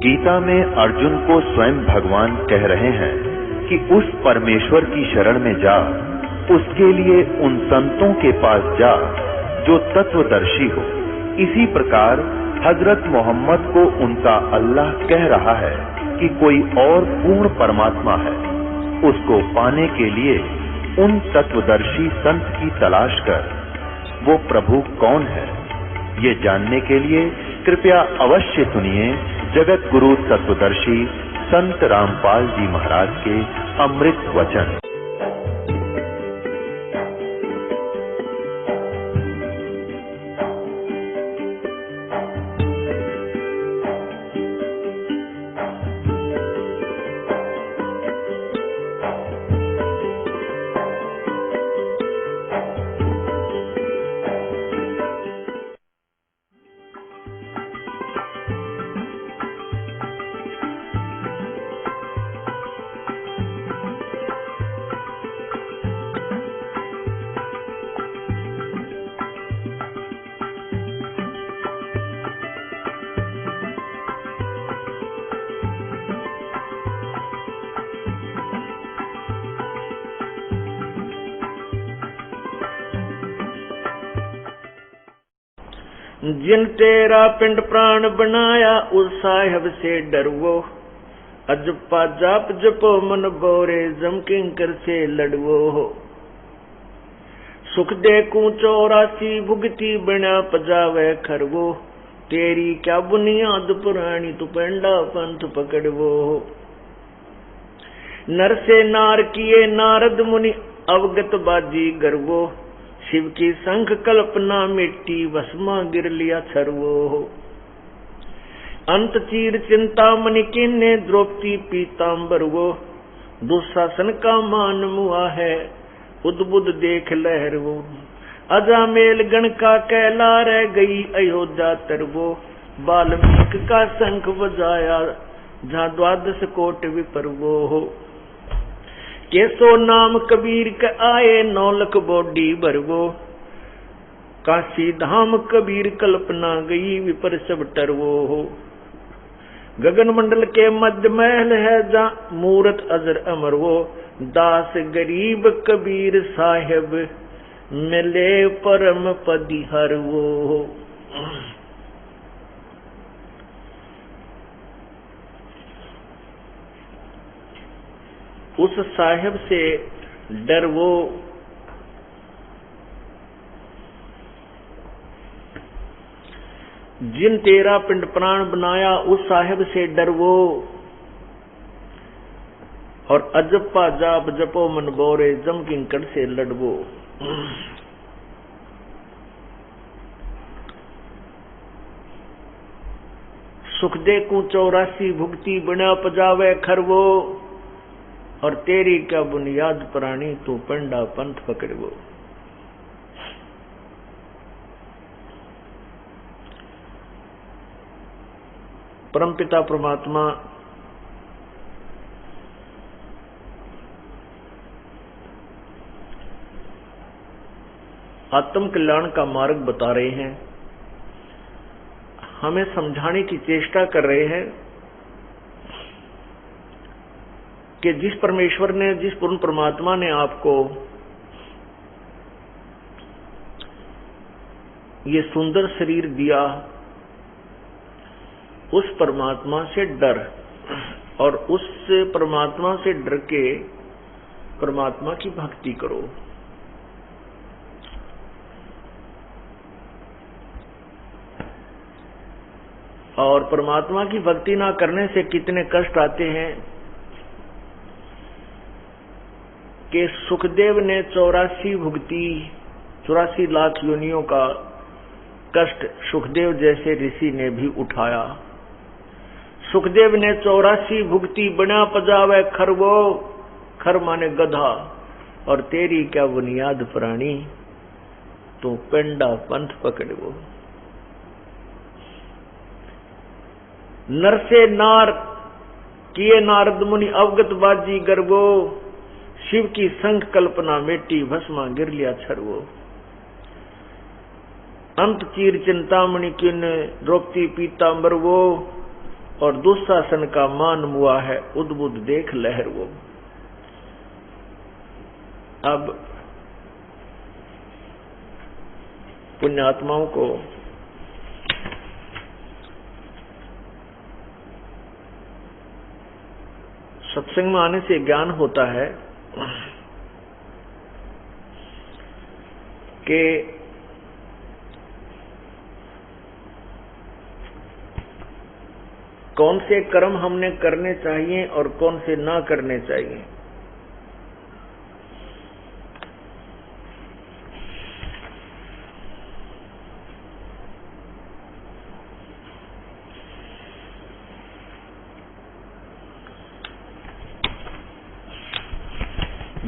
गीता में अर्जुन को स्वयं भगवान कह रहे हैं कि उस परमेश्वर की शरण में जा, उसके लिए उन संतों के पास जा जो तत्वदर्शी हो। इसी प्रकार हजरत मोहम्मद को उनका अल्लाह कह रहा है कि कोई और पूर्ण परमात्मा है। उसको पाने के लिए उन तत्वदर्शी संत की तलाश कर। वो प्रभु कौन है, ये जानने के लिए कृपया अवश्य सुनिए जगत गुरु तत्वदर्शी संत रामपाल जी महाराज के अमृत वचन। जिन तेरा पिंड प्राण बनाया उस साहिब से डरवो। अजपा जाप जपो मन बोरे जम किंकर से लड़वो। सुख दे कू 84 भुगती बना पजावे खरवो। तेरी क्या बुनियाद पुरानी तू पेंडा पंथ पकड़वो। नर से नार किए नारद मुनि अवगत बाजी गर्वो। शिव की संख कल्पना मिट्टी भस्मा गिर लिया छरवो। अंत चीर चिंतामणि किन्ने द्रौपदी पीतांबर वो। दुशासन का मान मुआ है उद्बुद्ध देख लहर वो। अजामेल गण का कैला रह गई अयोध्या तरवो। वाल्मीकि का शंख बजाया जहाँ 12 कोट विपरवो। केसो नाम कबीर के आए 9 लाख बोडी भरवो। काशी धाम कबीर कल्पना गई विपर सब टरवो। गगन मंडल के मध्य महल है जहाँ मूरत अजर अमर वो। दास गरीब कबीर साहेब मिले परम पदी हर वो। उस साहिब से डरवो। जिन तेरा पिंड प्राण बनाया उस साहिब से डरवो। और अजप्पा जाप जपो मन बोरे जम किंकड़ से लड़वो। सुख दे कू 84 भुगती बना पजावे खरवो। और तेरी क्या बुनियाद प्राणी तू पंडा पंथ पकड़वो। परमपिता परमात्मा आत्म कल्याण का मार्ग बता रहे हैं, हमें समझाने की चेष्टा कर रहे हैं कि जिस परमेश्वर ने, जिस पूर्ण परमात्मा ने आपको ये सुंदर शरीर दिया, उस परमात्मा से डर और उस परमात्मा से डर के परमात्मा की भक्ति करो। और परमात्मा की भक्ति ना करने से कितने कष्ट आते हैं कि सुखदेव ने 84 लाख योनियों का कष्ट सुखदेव जैसे ऋषि ने भी उठाया। सुखदेव ने 84 भुगती बना पजावे खरवो। खर माने गधा। और तेरी क्या बुनियाद प्राणी तू पेंडा पंथ पकड़वो। नर से नार किए नारद मुनि अवगत बाजी गर्वो। शिव की संख कल्पना मेटी भस्मा गिर लिया छरवो। अंत चीर चिंतामणि किन द्रौपदी पीतांबर वो। और दुशासन का मान मुआ है, उद्बुद्ध देख लहर वो। अब पुण्यात्माओं को सत्संग में आने से ज्ञान होता है कि कौन से कर्म हमने करने चाहिए और कौन से ना करने चाहिए।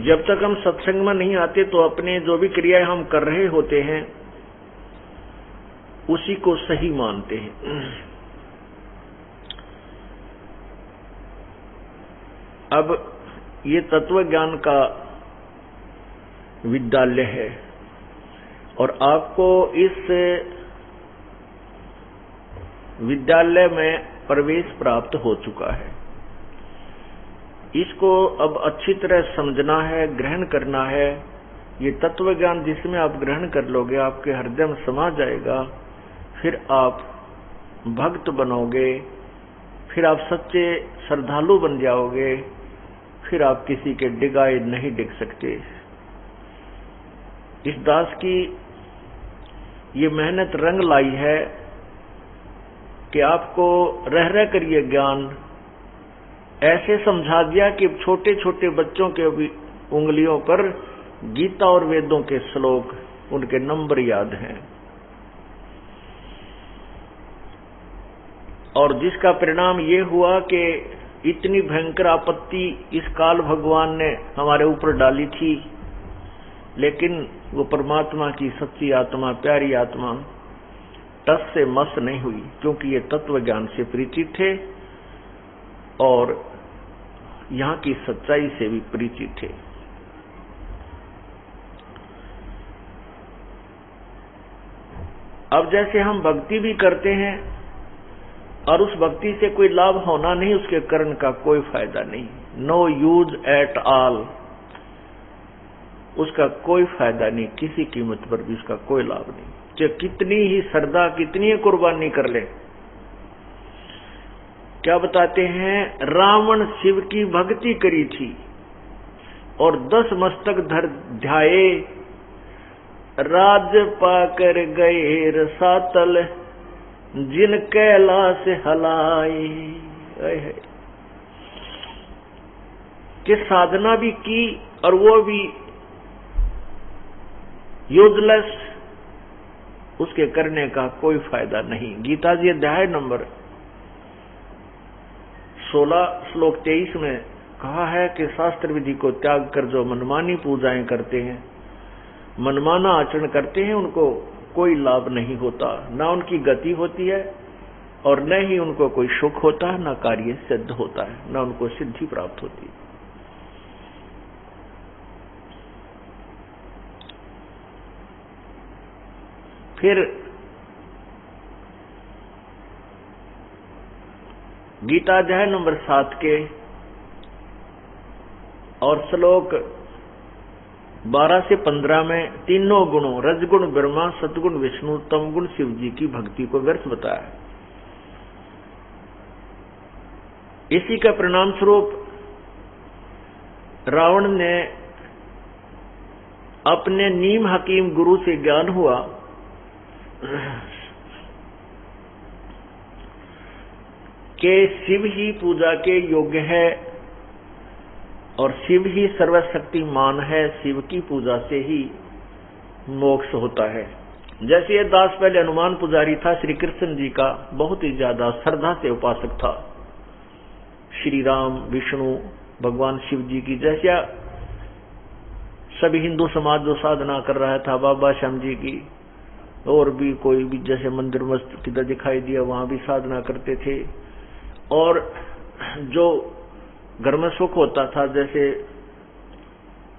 जब तक हम सत्संग में नहीं आते तो अपने जो भी क्रियाएं हम कर रहे होते हैं उसी को सही मानते हैं। अब ये तत्व ज्ञान का विद्यालय है और आपको इस विद्यालय में प्रवेश प्राप्त हो चुका है। इसको अब अच्छी तरह समझना है, ग्रहण करना है। ये तत्व ज्ञान जिसमें आप ग्रहण कर लोगे आपके हृदय में समा जाएगा, फिर आप भक्त बनोगे, फिर आप सच्चे श्रद्धालु बन जाओगे, फिर आप किसी के डिगाए नहीं डिग सकते। इस दास की ये मेहनत रंग लाई है कि आपको रह रह कर ये ज्ञान ऐसे समझा दिया कि छोटे छोटे बच्चों के भी उंगलियों पर गीता और वेदों के श्लोक, उनके नंबर याद हैं। और जिसका परिणाम ये हुआ कि इतनी भयंकर आपत्ति इस काल भगवान ने हमारे ऊपर डाली थी, लेकिन वो परमात्मा की सच्ची आत्मा, प्यारी आत्मा टस से मस नहीं हुई, क्योंकि ये तत्व ज्ञान से परिचित थे और यहाँ की सच्चाई से भी परिचित थे। अब जैसे हम भक्ति भी करते हैं और उस भक्ति से कोई लाभ होना नहीं, उसके करने का कोई फायदा नहीं, नो यूज एट ऑल, उसका कोई फायदा नहीं, किसी कीमत पर भी उसका कोई लाभ नहीं। चाहे कितनी ही श्रद्धा, कितनी ही कुर्बानी कर ले। क्या बताते हैं, रावण शिव की भक्ति करी थी और 10 मस्तक धर ध्याए, राज पाकर गए रसातल, जिन कैलाश हलाए। कि साधना भी की और वो भी यूजलेस, उसके करने का कोई फायदा नहीं। गीता जी अध्याय नंबर 16 श्लोक 23 में कहा है कि शास्त्र विधि को त्याग कर जो मनमानी पूजाएं करते हैं, मनमाना आचरण करते हैं, उनको कोई लाभ नहीं होता, ना उनकी गति होती है और न ही उनको कोई सुख होता है, ना कार्य सिद्ध होता है, ना उनको सिद्धि प्राप्त होती है। फिर गीता अध्याय नंबर 7 के और श्लोक 12 से 15 में तीनों गुणों, रजगुण ब्रह्मा, सतगुण विष्णु, तमगुण शिव जी की भक्ति को व्यर्थ बताया। इसी का परिणाम स्वरूप रावण ने अपने नीम हकीम गुरु से ज्ञान हुआ कि शिव ही पूजा के योग्य है और शिव ही सर्वशक्तिमान है, शिव की पूजा से ही मोक्ष होता है। जैसे ये दास पहले हनुमान पुजारी था, श्री कृष्ण जी का बहुत ही ज्यादा श्रद्धा से उपासक था, श्री राम, विष्णु, भगवान शिव जी की, जैसे सभी हिंदू समाज जो साधना कर रहा था, बाबा श्याम जी की, और भी कोई भी जैसे मंदिर मस्जिद किधर दिखाई दिया वहां भी साधना करते थे। और जो घर में सुख होता था, जैसे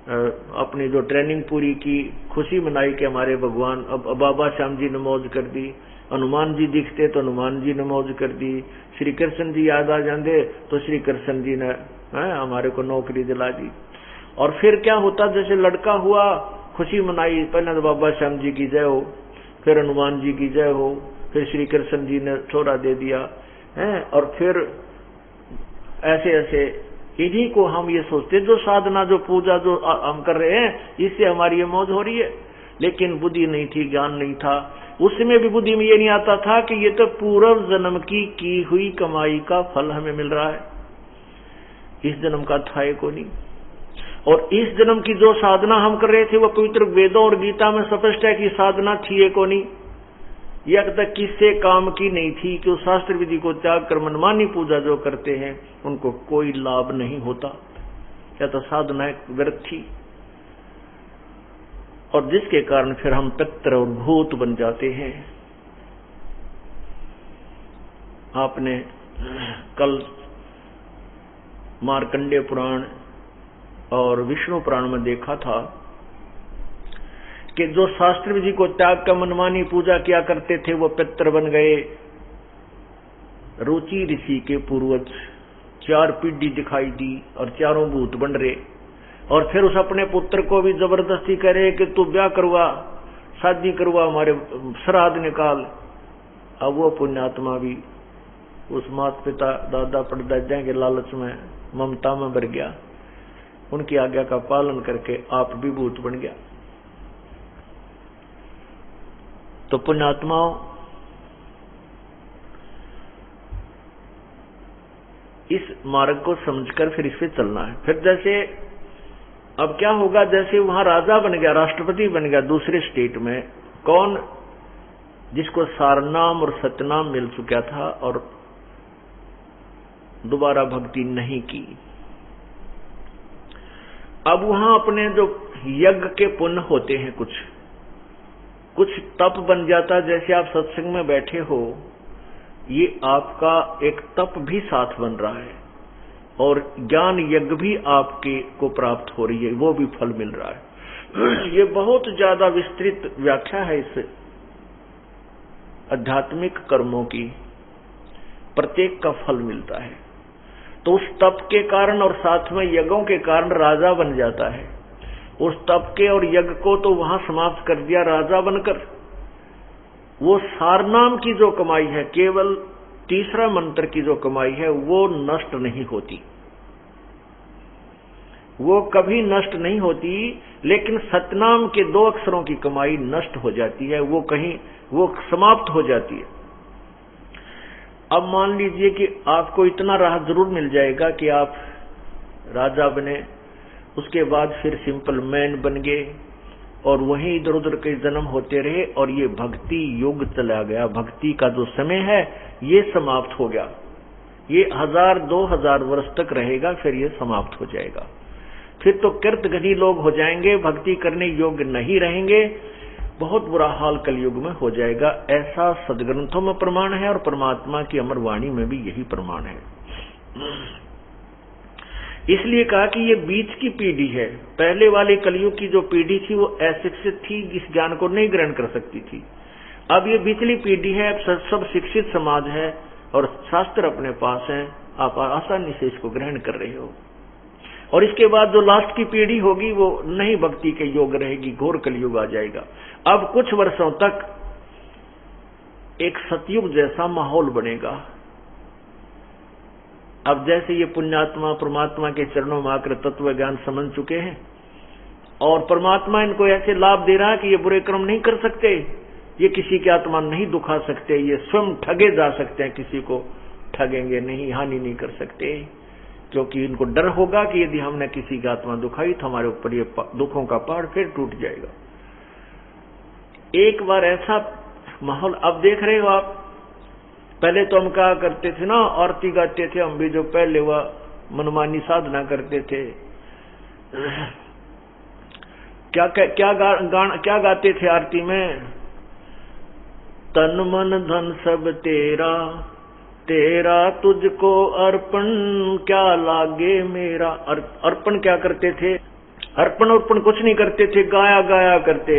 अपनी जो ट्रेनिंग पूरी की, खुशी मनाई कि हमारे भगवान। अब बाबा श्याम जी ने मौज कर दी, हनुमान जी दिखते तो हनुमान जी ने मौज कर दी, श्री कृष्ण जी याद आ जाते तो श्री कृष्ण जी ने हमारे को नौकरी दिला दी। और फिर क्या होता, जैसे लड़का हुआ खुशी मनाई, पहले तो बाबा श्याम जी की जय हो, फिर हनुमान जी की जय हो, फिर श्री कृष्ण जी ने छोरा दे दिया है। और फिर ऐसे ऐसे इन्हीं को हम ये सोचते, जो साधना जो पूजा जो हम कर रहे हैं इससे हमारी ये मौज हो रही है। लेकिन बुद्धि नहीं थी, ज्ञान नहीं था। उसमें भी बुद्धि में ये नहीं आता था कि ये तो पूर्व जन्म की हुई कमाई का फल हमें मिल रहा है, इस जन्म का था को नहीं। और इस जन्म की जो साधना हम कर रहे थे वो पवित्र वेदों और गीता में स्पष्ट है कि साधना थी को नहीं, यह तक किससे काम की नहीं थी कि उस शास्त्र विधि को त्याग कर मनमानी पूजा जो करते हैं उनको कोई लाभ नहीं होता, या तो साधना व्यर्थ थी। और जिसके कारण फिर हम पित्र और भूत बन जाते हैं। आपने कल मार्कंडेय पुराण और विष्णु पुराण में देखा था कि जो शास्त्र विधि को त्याग कर मनमानी पूजा किया करते थे वो पितर बन गए। रुचि ऋषि के पूर्वज 4 पीढ़ी दिखाई दी और चारों भूत बन रहे। और फिर उस अपने पुत्र को भी जबरदस्ती करे कि तू ब्याह करवा, शादी करवा, हमारे श्राद्ध निकाल। अब वो पुण्यात्मा भी उस माता पिता दादा परदादा के लालच में ममता में भर गया, उनकी आज्ञा का पालन करके आप भी भूत बन गया। तो पुण्यात्माओं, इस मार्ग को समझकर फिर इस पे चलना है। फिर जैसे अब क्या होगा, जैसे वहां राजा बन गया, राष्ट्रपति बन गया दूसरे स्टेट में, कौन, जिसको सारनाम और सतनाम मिल चुका था और दोबारा भक्ति नहीं की। अब वहां अपने जो यज्ञ के पुण्य होते हैं, कुछ तप बन जाता। जैसे आप सत्संग में बैठे हो, ये आपका एक तप भी साथ बन रहा है और ज्ञान यज्ञ भी आपके को प्राप्त हो रही है, वो भी फल मिल रहा है। ये बहुत ज्यादा विस्तृत व्याख्या है इस आध्यात्मिक कर्मों की, प्रत्येक का फल मिलता है। तो उस तप के कारण और साथ में यज्ञों के कारण राजा बन जाता है। उस तप के और यज्ञ को तो वहां समाप्त कर दिया राजा बनकर। वो सारनाम की जो कमाई है, केवल तीसरा मंत्र की जो कमाई है, वो नष्ट नहीं होती, वो कभी नष्ट नहीं होती। लेकिन सतनाम के 2 अक्षरों की कमाई नष्ट हो जाती है, वो समाप्त हो जाती है। अब मान लीजिए कि आपको इतना राह जरूर मिल जाएगा कि आप राजा बने, उसके बाद फिर सिंपल मैन बन गए और वहीं इधर उधर के जन्म होते रहे और ये भक्ति युग चला गया। भक्ति का जो समय है ये समाप्त हो गया। ये 1000-2000 वर्ष तक रहेगा, फिर ये समाप्त हो जाएगा। फिर तो कृतघ्नी लोग हो जाएंगे, भक्ति करने योग्य नहीं रहेंगे। बहुत बुरा हाल कलयुग में हो जाएगा। ऐसा सदग्रंथों में प्रमाण है और परमात्मा की अमर वाणी में भी यही प्रमाण है। इसलिए कहा कि ये बीच की पीढ़ी है। पहले वाले कलयुग की जो पीढ़ी थी वो अशिक्षित थी, इस ज्ञान को नहीं ग्रहण कर सकती थी। अब ये बीचली पीढ़ी है, सब शिक्षित समाज है और शास्त्र अपने पास है, आप आसानी से इसको ग्रहण कर रहे हो। और इसके बाद जो लास्ट की पीढ़ी होगी वो नहीं भक्ति के योग रहेगी, घोर कलयुग आ जाएगा। अब कुछ वर्षों तक एक सतयुग जैसा माहौल बनेगा। अब जैसे ये पुण्यात्मा परमात्मा के चरणों में आकर तत्व ज्ञान समझ चुके हैं और परमात्मा इनको ऐसे लाभ दे रहा है कि ये बुरे कर्म नहीं कर सकते, ये किसी की आत्मा नहीं दुखा सकते, ये स्वयं ठगे जा सकते हैं, किसी को ठगेंगे नहीं, हानि नहीं कर सकते, क्योंकि इनको डर होगा कि यदि हमने किसी की आत्मा दुखाई तो हमारे ऊपर ये दुखों का पहाड़ फिर टूट जाएगा। एक बार ऐसा माहौल अब देख रहे हो आप। पहले तो हम कहा करते थे ना, आरती गाते थे हम भी, जो पहले वह मनमानी साधना करते थे, क्या गाते थे आरती में? तन मन धन सब तेरा, तेरा तुझको अर्पण क्या लागे मेरा। अर्पण क्या करते थे? अर्पण अर्पण कुछ नहीं करते थे, गाया गाया करते,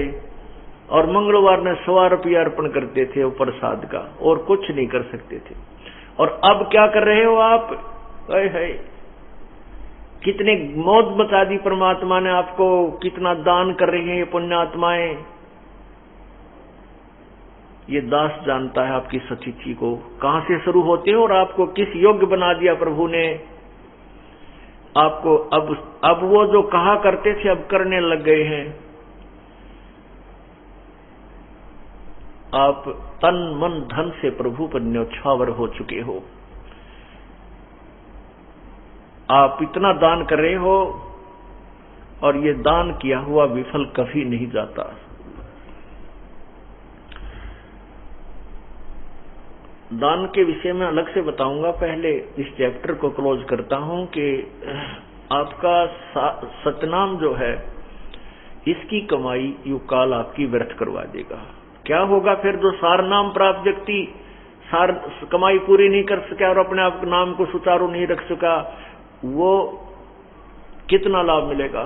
और मंगलवार ने 100 रुपया अर्पण करते थे वो प्रसाद का, और कुछ नहीं कर सकते थे। और अब क्या कर रहे हो आप? है कितने मौज मचा दी परमात्मा ने आपको, कितना दान कर रही हैं ये पुण्यात्माएं। ये दास जानता है आपकी सचिथि को, कहां से शुरू होते हो और आपको किस योग्य बना दिया प्रभु ने आपको। अब वो जो कहा करते थे अब करने लग गए हैं। आप तन मन धन से प्रभु पर न्योछावर हो चुके हो। आप इतना दान कर रहे हो और ये दान किया हुआ विफल कभी नहीं जाता। दान के विषय में अलग से बताऊंगा, पहले इस चैप्टर को क्लोज करता हूं कि आपका सतनाम जो है इसकी कमाई युकाल आपकी व्यर्थ करवा देगा। क्या होगा फिर? जो सार नाम प्राप्त व्यक्ति सार कमाई पूरी नहीं कर सका और अपने आप नाम को सुचारू नहीं रख सका, वो कितना लाभ मिलेगा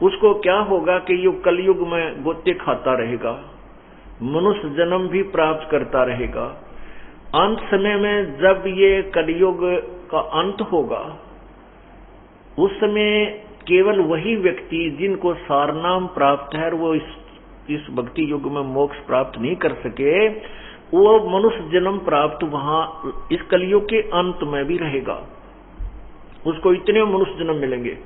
उसको? क्या होगा कि युग कलयुग में गोते खाता रहेगा, मनुष्य जन्म भी प्राप्त करता रहेगा। अंत समय में जब ये कलयुग का अंत होगा उस समय केवल वही व्यक्ति जिनको सारनाम प्राप्त है और वो इस भक्ति युग में मोक्ष प्राप्त नहीं कर सके, वो मनुष्य जन्म प्राप्त वहां इस कलयुग के अंत में भी रहेगा। उसको इतने मनुष्य जन्म मिलेंगे,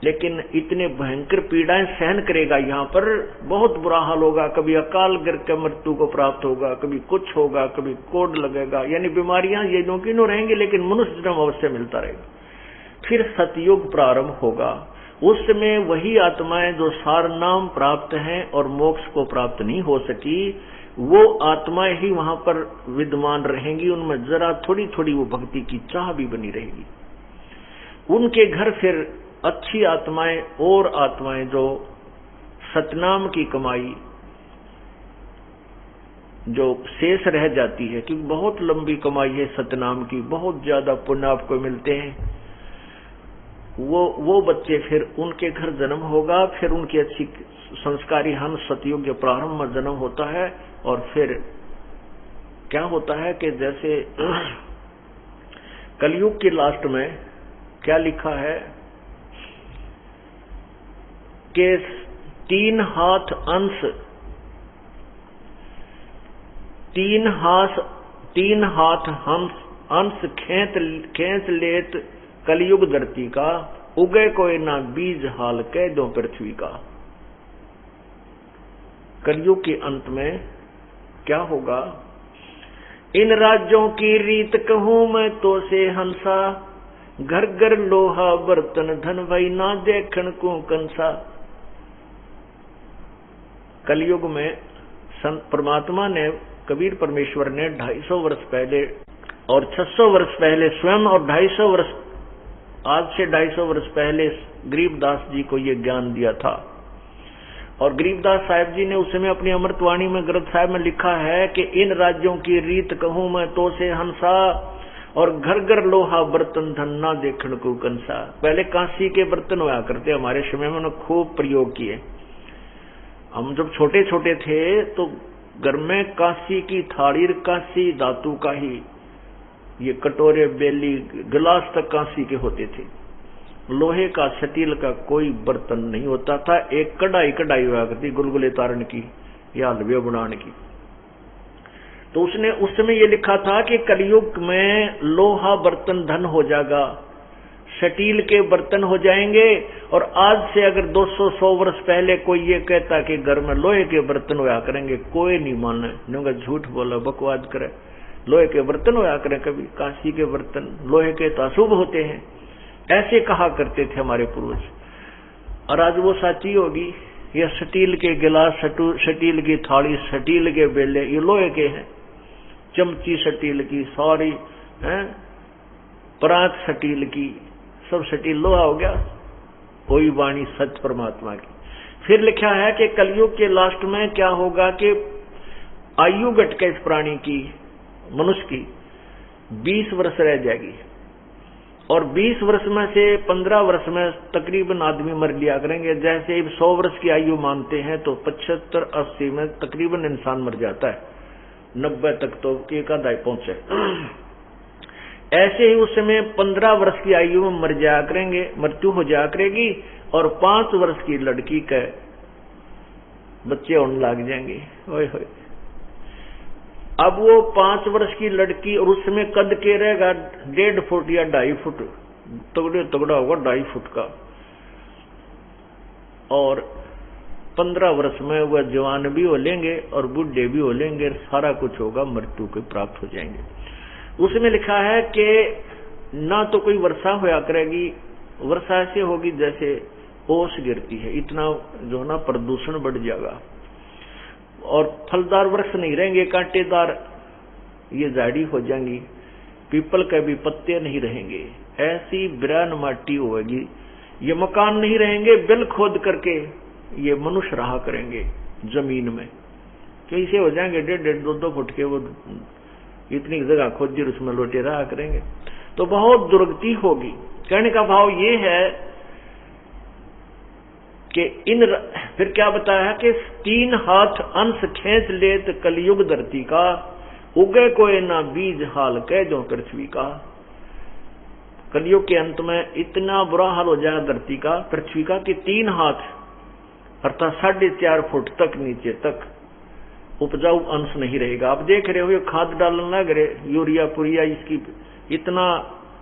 लेकिन इतने भयंकर पीड़ाएं सहन करेगा। यहाँ पर बहुत बुरा हाल होगा, कभी अकाल गिर के मृत्यु को प्राप्त होगा, कभी कुछ होगा, कभी कोड लगेगा, यानी बीमारियां ये नोकिनो रहेंगे, लेकिन मनुष्य जन्म अवश्य मिलता रहेगा। फिर सतयुग प्रारंभ होगा। उस समय वही आत्माएं जो सार नाम प्राप्त हैं और मोक्ष को प्राप्त नहीं हो सकी, वो आत्माएं ही वहां पर विद्यमान रहेंगी। उनमें जरा थोड़ी थोड़ी वो भक्ति की चाह भी बनी रहेगी। उनके घर फिर अच्छी आत्माएं और आत्माएं जो सतनाम की कमाई जो शेष रह जाती है, क्योंकि बहुत लंबी कमाई है सतनाम की, बहुत ज्यादा पुण्य आपको मिलते हैं, वो बच्चे फिर उनके घर जन्म होगा। फिर उनकी अच्छी संस्कारी हंस सतयुग के प्रारंभ में जन्म होता है। और फिर क्या होता है कि जैसे कलयुग के लास्ट में क्या लिखा है कि 3 हाथ अंश 3 हाथ अंश खेच लेत कलयुग धरती का, उगे कोई ना बीज हाल कह दो पृथ्वी का। कलयुग के अंत में क्या होगा? इन राज्यों की रीत कहूं मैं तो से हंसा, घर घर लोहा बर्तन धन भई ना देखन को कंसा। कलयुग में संत परमात्मा ने, कबीर परमेश्वर ने 250 वर्ष पहले और 600 वर्ष पहले स्वयं, और 250 वर्ष आज से 250 वर्ष पहले गरीबदास जी को ये ज्ञान दिया था। और गरीबदास साहिब जी ने उस समय अपनी अमृतवाणी में ग्रंथ साहिब में लिखा है कि इन राज्यों की रीत कहूं मैं तो से हंसा, और घर घर लोहा बर्तन धन ना देखने को कंसा। पहले कांसी के बर्तन हुआ करते, हमारे समय में उन्होंने खूब प्रयोग किए। हम जब छोटे छोटे थे तो घर में कांसी की थाली, कांसी धातु का ही, ये कटोरे बेली गिलास तक कांसी के होते थे। लोहे का स्टील का कोई बर्तन नहीं होता था। एक कढ़ाई हुआ करती गुलगुले तारण की या हलवे बनाने की। तो उसने उस समय ये लिखा था कि कलयुग में लोहा बर्तन धन हो जाएगा, स्टील के बर्तन हो जाएंगे। और आज से अगर 200-100 वर्ष पहले कोई ये कहता कि घर में लोहे के बर्तन होया करेंगे, कोई नहीं माने, नहीं झूठ बोला, बकवास करे। लोहे के बर्तन होया करें, कभी कांसी के बर्तन, लोहे के तो अशुभ होते हैं, ऐसे कहा करते थे हमारे पूर्वज। और आज वो साची होगी। ये स्टील के गिलास, स्टील की थाली, स्टील के बेले, ये लोहे के हैं। चमची स्टील की, सारी हैं परात स्टील की, सब स्टील लोहा हो गया। कोई वाणी सत्य परमात्मा की। फिर लिखा है कि कलयुग के लास्ट में क्या होगा कि आयु घट के इस प्राणी की, मनुष्य की 20 वर्ष रह जाएगी। और 20 वर्ष में से 15 वर्ष में तकरीबन आदमी मर लिया करेंगे। जैसे 100 वर्ष की आयु मानते हैं तो 75-80 में तकरीबन इंसान मर जाता है, 90 तक तो एक आधा पहुंचे। ऐसे ही उस समय 15 वर्ष की आयु में मर जाया करेंगे, मृत्यु हो जाया करेगी, और 5 वर्ष की लड़की के बच्चे होने लग जाएंगे। ओए होए। अब वो 5 वर्ष की लड़की, और उस समय कद के रहेगा 1.5 फुट या 2.5 फुट, तगड़ा होगा 2.5 फुट का, और 15 वर्ष में वह जवान भी हो लेंगे और बूढ़े भी हो लेंगे, सारा कुछ होगा, मृत्यु को प्राप्त हो जाएंगे। उसमें लिखा है कि ना तो कोई वर्षा होया करेगी, वर्षा ऐसे होगी जैसे ओस गिरती है, इतना जो ना प्रदूषण बढ़ जाएगा, और फलदार वृक्ष नहीं रहेंगे, कांटेदार ये झाड़ी हो जाएंगी, पीपल के भी पत्ते नहीं रहेंगे, ऐसी बिरान माटी होगी। ये मकान नहीं रहेंगे, बिल खोद करके ये मनुष्य रहा करेंगे जमीन में, कैसे हो जाएंगे 1.5, 2 फुट के, वो इतनी जगह खोदी उसमें लोटे रहा करेंगे, तो बहुत दुर्गति होगी। कहने का भाव ये है कि फिर क्या बताया है कि 3 हाथ अंश खींच लेत कलयुग धरती का, उगे कोई ना बीज हाल कह जो पृथ्वी का। कलयुग के अंत में इतना बुरा हाल हो जाएगा धरती का, पृथ्वी का, कि 3 हाथ अर्थात 4.5 फुट तक नीचे तक उपजाऊ अंश नहीं रहेगा। आप देख रहे हो ये खाद डालने लग रहे, यूरिया पुरिया, इसकी इतना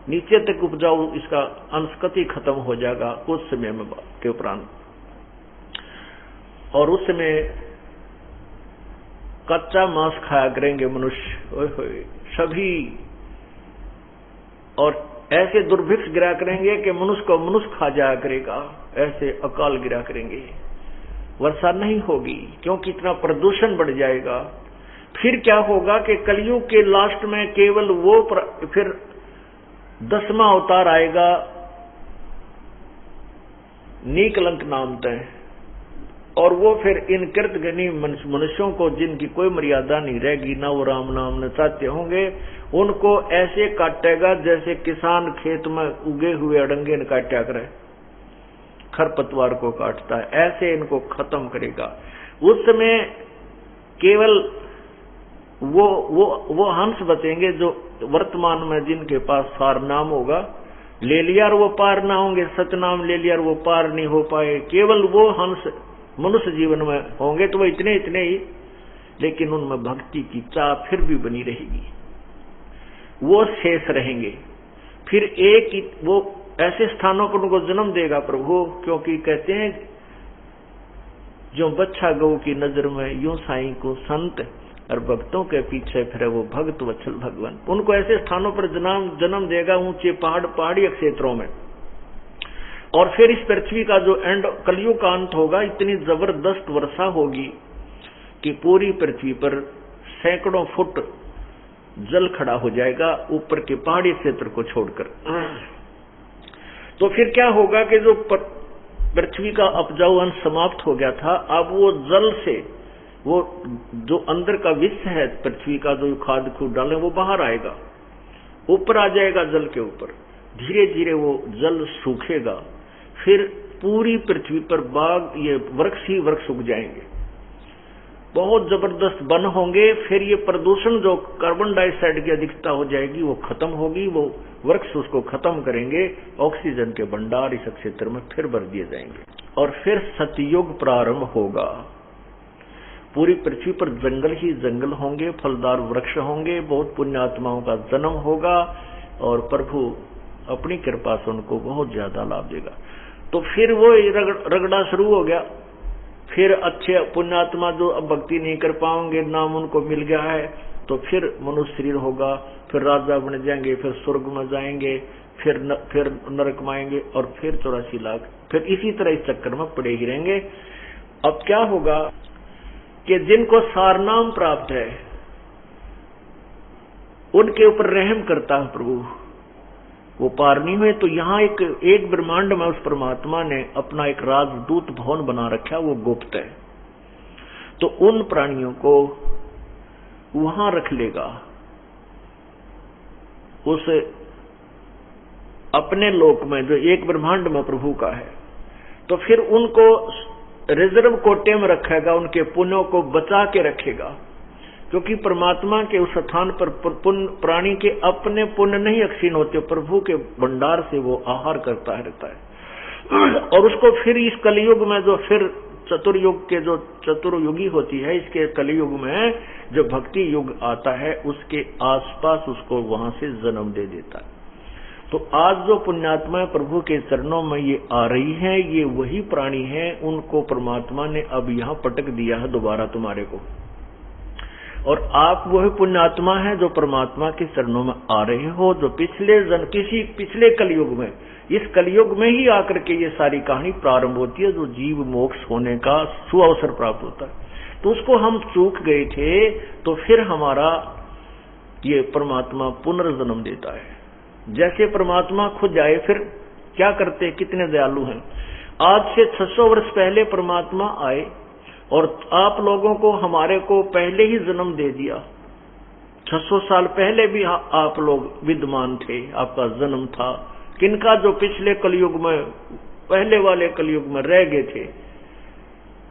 नीचे तक उपजाऊ इसका अंश कति खत्म हो जाएगा कुछ समय में के उपरांत। और उस समय कच्चा मांस खाया करेंगे मनुष्य, ओए होए सभी, और ऐसे दुर्भिक्ष गिरा करेंगे कि मनुष्य को मनुष्य खा जाया करेगा, ऐसे अकाल गिरा करेंगे, वर्षा नहीं होगी क्योंकि इतना प्रदूषण बढ़ जाएगा। फिर क्या होगा कि कलयुग के लास्ट में केवल वो फिर 10वां अवतार आएगा, नीकलंक नाम तय, और वो फिर इन कृतघ्नी मनुष्यों को जिनकी कोई मर्यादा नहीं रहेगी, ना वो राम नाम न चाहते होंगे, उनको ऐसे काटेगा जैसे किसान खेत में उगे हुए अड़ंगे न काटा करे, खरपतवार को काटता है, ऐसे इनको खत्म करेगा। उस समय केवल वो हंस बचेंगे जो वर्तमान में जिनके पास सार नाम होगा, ले लिया और वो पार ना होंगे, सतनाम ले लिया और वो पार नहीं हो पाए, केवल वो हंस मनुष्य जीवन में होंगे, तो वो इतने ही, लेकिन उनमें भक्ति की चाह फिर भी बनी रहेगी, वो शेष रहेंगे। फिर एक वो ऐसे स्थानों पर उनको जन्म देगा प्रभु, क्योंकि कहते हैं जो बच्चा गौ की नजर में यूं साईं को संत, और भक्तों के पीछे फिर वो भक्त वत्सल भगवान, उनको ऐसे स्थानों पर जन्म देगा, ऊंचे पहाड़ी क्षेत्रों में। और फिर इस पृथ्वी का जो एंड कलयुग का अंत होगा, इतनी जबरदस्त वर्षा होगी कि पूरी पृथ्वी पर सैकड़ों फुट जल खड़ा हो जाएगा, ऊपर के पहाड़ी क्षेत्र को छोड़कर। तो फिर क्या होगा कि जो पृथ्वी का उपजाऊ अंश समाप्त हो गया था, अब वो जल से, वो जो अंदर का विष है पृथ्वी का, जो खाद खूद डाले वो बाहर आएगा, ऊपर आ जाएगा जल के ऊपर, धीरे धीरे वो जल सूखेगा, फिर पूरी पृथ्वी पर बाग ये वृक्ष ही वृक्ष उग जाएंगे, बहुत जबरदस्त वन होंगे। फिर ये प्रदूषण जो कार्बन डाइऑक्साइड की अधिकता हो जाएगी वो खत्म होगी, वो वृक्ष उसको खत्म करेंगे, ऑक्सीजन के भंडार इस क्षेत्र में फिर भर दिए जाएंगे, और फिर सतयुग प्रारंभ होगा। पूरी पृथ्वी पर जंगल ही जंगल होंगे, फलदार वृक्ष होंगे, बहुत पुण्यात्माओं का जन्म होगा, और प्रभु अपनी कृपा से उनको बहुत ज्यादा लाभ देगा। तो फिर वो रगड़ा शुरू हो गया, फिर अच्छे पुण्यात्मा जो अब भक्ति नहीं कर पाएंगे, नाम उनको मिल गया है, तो फिर मनुष्य शरीर होगा, फिर राजा बन जाएंगे, फिर स्वर्ग में जाएंगे, फिर नरक में आएंगे, और फिर 84 लाख, फिर इसी तरह इस चक्कर में पड़े ही रहेंगे। अब क्या होगा कि जिनको सारनाम प्राप्त है उनके ऊपर रहम करता है प्रभु, वो पार नहीं हुए। तो यहाँ एक ब्रह्मांड में उस परमात्मा ने अपना एक राजदूत भवन बना रखा, वो गुप्त है, तो उन प्राणियों को वहां रख लेगा, उस अपने लोक में जो एक ब्रह्मांड में प्रभु का है, तो फिर उनको रिजर्व कोटे में रखेगा, उनके पुण्यों को बचा के रखेगा, क्योंकि परमात्मा के उस स्थान पर प्राणी के अपने पुण्य नहीं अक्षीण होते, प्रभु के भंडार से वो आहार करता रहता है। और उसको फिर इस कलयुग में जो फिर चतुर्युग के जो चतुर्युगी होती है, इसके कलयुग में जो भक्ति युग आता है, उसके आसपास उसको वहां से जन्म दे देता है। तो आज जो पुण्यात्माएं प्रभु के चरणों में ये आ रही हैं, ये वही प्राणी हैं, उनको परमात्मा ने अब यहाँ पटक दिया है दोबारा तुम्हारे को। और आप वही पुण्यात्मा हैं जो परमात्मा के चरणों में आ रहे हो, जो किसी पिछले कलयुग में, इस कलयुग में ही आकर के ये सारी कहानी प्रारंभ होती है, जो जीव मोक्ष होने का सुअवसर प्राप्त होता है। तो उसको हम चूक गए थे, तो फिर हमारा ये परमात्मा पुनर्जन्म देता है। जैसे परमात्मा खुद आए, फिर क्या करते, कितने दयालु हैं। आज से 600 वर्ष पहले परमात्मा आए और आप लोगों को, हमारे को पहले ही जन्म दे दिया। 600 साल पहले भी आप लोग विद्यमान थे, आपका जन्म था। किनका, जो पिछले कलयुग में, पहले वाले कलयुग में रह गए थे।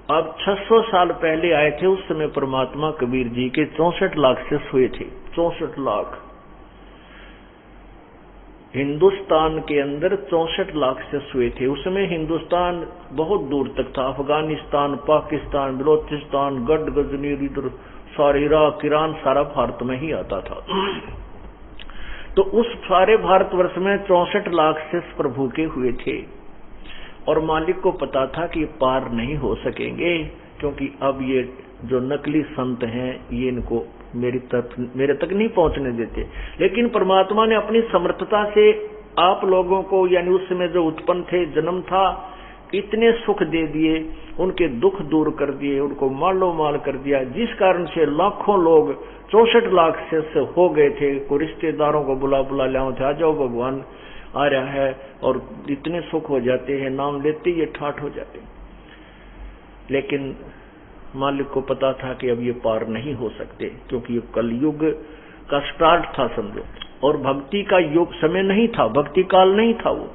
अब 600 साल पहले आए थे, उस समय परमात्मा कबीर जी के 64 लाख से हुए थे। 64 लाख हिंदुस्तान के अंदर 64 लाख से हुए थे। उसमें हिंदुस्तान बहुत दूर तक था, अफगानिस्तान, पाकिस्तान, बलोचिस्तान, गढ़ गजनी, इधर सारे इराक, ईरान, सारा भारत में ही आता था। तो उस सारे भारतवर्ष में 64 लाख से प्रभु के हुए थे, और मालिक को पता था कि पार नहीं हो सकेंगे, क्योंकि अब ये जो नकली संत हैं, ये इनको मेरे तक नहीं पहुंचने देते। लेकिन परमात्मा ने अपनी समर्थता से आप लोगों को, यानी उस समय जो उत्पन्न थे, जन्म था, इतने सुख दे दिए, उनके दुख दूर कर दिए, उनको मालो माल कर दिया, जिस कारण से लाखों लोग 64 लाख से हो गए थे। को रिश्तेदारों को बुला लाओ थे, आ जाओ भगवान आ रहा है, और इतने सुख हो जाते हैं, नाम लेते ही ये ठाठ हो जाते। लेकिन मालिक को पता था कि अब ये पार नहीं हो सकते, क्योंकि ये कलयुग का स्टार्ट था समझो, और भक्ति का युग समय नहीं था, भक्ति काल नहीं था वो,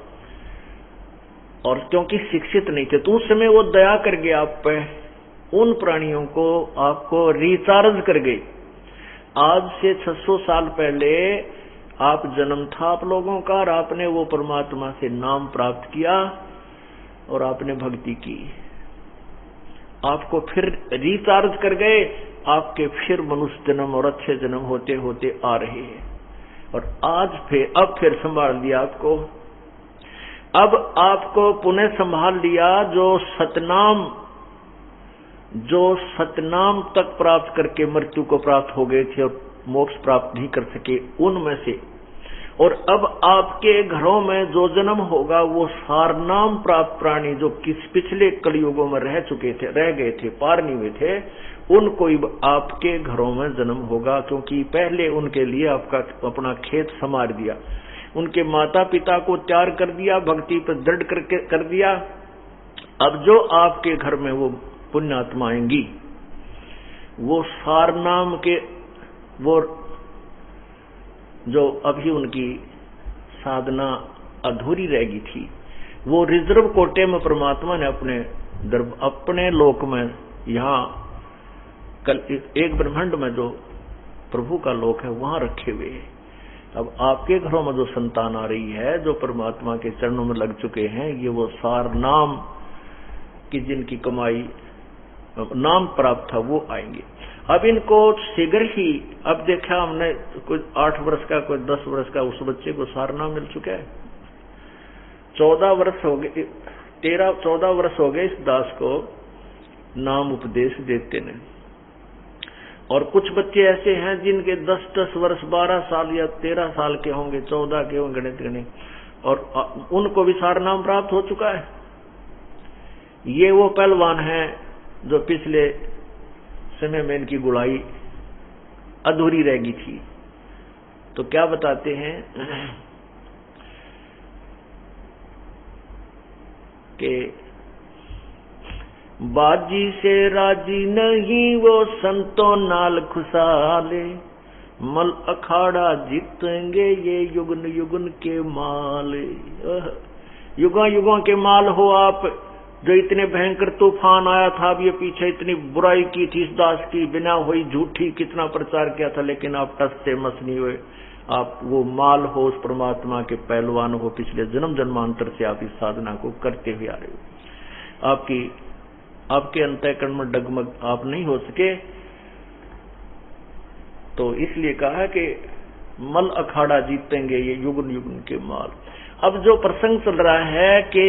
और क्योंकि शिक्षित नहीं थे, तो उस समय वो दया कर गए आप पे, उन प्राणियों को आपको रिचार्ज कर गए। आज से 600 साल पहले आप जन्म था आप लोगों का, और आपने वो परमात्मा से नाम प्राप्त किया और आपने भक्ति की, आपको फिर रिचार्ज कर गए, आपके फिर मनुष्य जन्म और अच्छे जन्म होते होते आ रहे हैं। और आज अब फिर संभाल लिया आपको, अब आपको पुनः संभाल लिया। जो सतनाम तक प्राप्त करके मृत्यु को प्राप्त हो गए थे और मोक्ष प्राप्त नहीं कर सके, उनमें से, और अब आपके घरों में जो जन्म होगा, वो सारनाम प्राप्त प्राणी जो किस पिछले कलयुगों में रह गए थे, पार नहीं हुए थे, उनको आपके घरों में जन्म होगा, क्योंकि पहले उनके लिए आपका अपना खेत संवार दिया, उनके माता पिता को त्याग कर दिया, भक्ति पर दृढ़ कर दिया। अब जो आपके घर में वो पुण्यात्मा आएंगी, वो सारनाम के, वो जो अभी उनकी साधना अधूरी रह गई थी, वो रिजर्व कोटे में परमात्मा ने अपने लोक में, यहाँ कल एक ब्रह्मांड में जो प्रभु का लोक है, वहां रखे हुए हैं। अब आपके घरों में जो संतान आ रही है, जो परमात्मा के चरणों में लग चुके हैं, ये वो सार नाम की जिनकी कमाई नाम प्राप्त था, वो आएंगे। अब इनको शीघ्र ही, अब देखा हमने, कोई 8 वर्ष का, कोई 10 वर्ष का, उस बच्चे को सारना मिल चुका है। 14 वर्ष हो गए, 13-14 वर्ष हो गए इस दास को नाम उपदेश देते ने। और कुछ बच्चे ऐसे हैं जिनके 10-10 वर्ष, 12 साल या 13 साल के होंगे, 14 के होंगे, गणित, और उनको भी सार नाम प्राप्त हो चुका है। ये वो पहलवान हैं जो पिछले समय में इनकी गुड़ाई अधूरी रह गई थी। तो क्या बताते हैं कि बाजी से राजी नहीं वो संतो नाल खुशाले, मल अखाड़ा जीतेंगे ये युगन युगन के माल। युगा युगों के माल हो आप, जो इतने भयंकर तूफान आया था, अब ये पीछे इतनी बुराई की थी इस दास की, बिना हुई झूठी कितना प्रचार किया था, लेकिन आप टस से मस नहीं हुए। आप वो माल हो, उस परमात्मा के पहलवान हो, पिछले जन्म जन्मांतर से आप इस साधना को करते हुए आ रहे हो। आपके अंतःकरण में डगमग आप नहीं हो सके, तो इसलिए कहा कि मल अखाड़ा जीतेंगे ये युगन युगन के माल। अब जो प्रसंग चल रहा है कि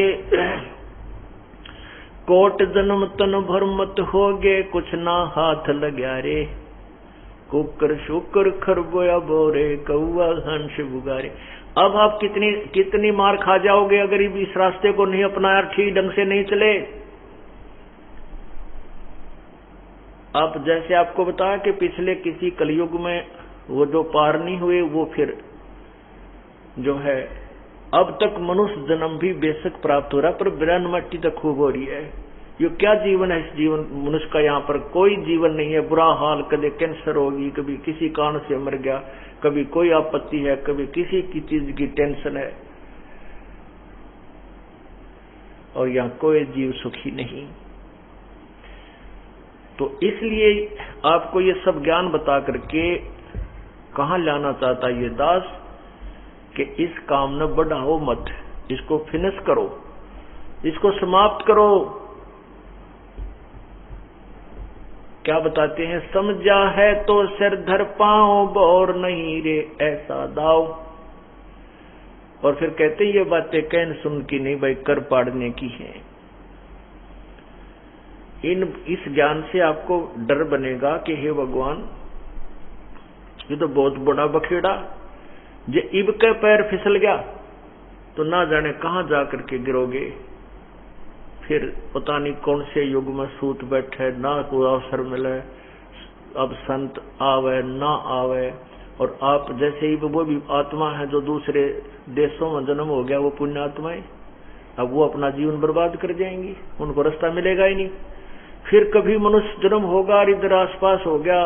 कोट जन्म तन भर मत होगे, कुछ ना हाथ लग्या रे, कुकर शुकर खरगोया बोरे, कौआ हंस बुगारे। अब आप कितनी मार खा जाओगे अगर इस रास्ते को नहीं अपनाया, ठीक ढंग से नहीं चले। अब जैसे आपको बताया कि पिछले किसी कलयुग में वो जो पार नहीं हुए, वो फिर जो है अब तक मनुष्य जन्म भी बेशक प्राप्त हो रहा, पर बिरान मट्टी तक खूब हो रही है। ये क्या जीवन है इस जीवन मनुष्य का? यहाँ पर कोई जीवन नहीं है, बुरा हाल, कभी कैंसर होगी, कभी किसी कारण से मर गया, कभी कोई आपत्ति है, कभी किसी की चीज की टेंशन है, और यहाँ कोई जीव सुखी नहीं। तो इसलिए आपको ये सब ज्ञान बता करके कहाँ लाना चाहता ये दास कि इस काम न बढ़ाओ मत, इसको फिनिश करो, इसको समाप्त करो। क्या बताते हैं? समझा है तो सिर धर पाओ, बोर नहीं रे ऐसा दाव। और फिर कहते ये बातें कहन सुन की नहीं भाई, कर पाड़ने की है। इस ज्ञान से आपको डर बनेगा कि हे भगवान, ये तो बहुत बड़ा बखेड़ा, जे इब के पैर फिसल गया तो ना जाने कहां जाकर के गिरोगे। फिर पता नहीं कौन से युग में सूत बैठे, ना कोई अवसर मिले, अब संत आवे ना आवे। और आप जैसे ही वो भी आत्मा है जो दूसरे देशों में जन्म हो गया, वो पुण्य आत्माएं, अब वो अपना जीवन बर्बाद कर जाएंगी, उनको रास्ता मिलेगा ही नहीं। फिर कभी मनुष्य जन्म होगा और इधर आसपास हो गया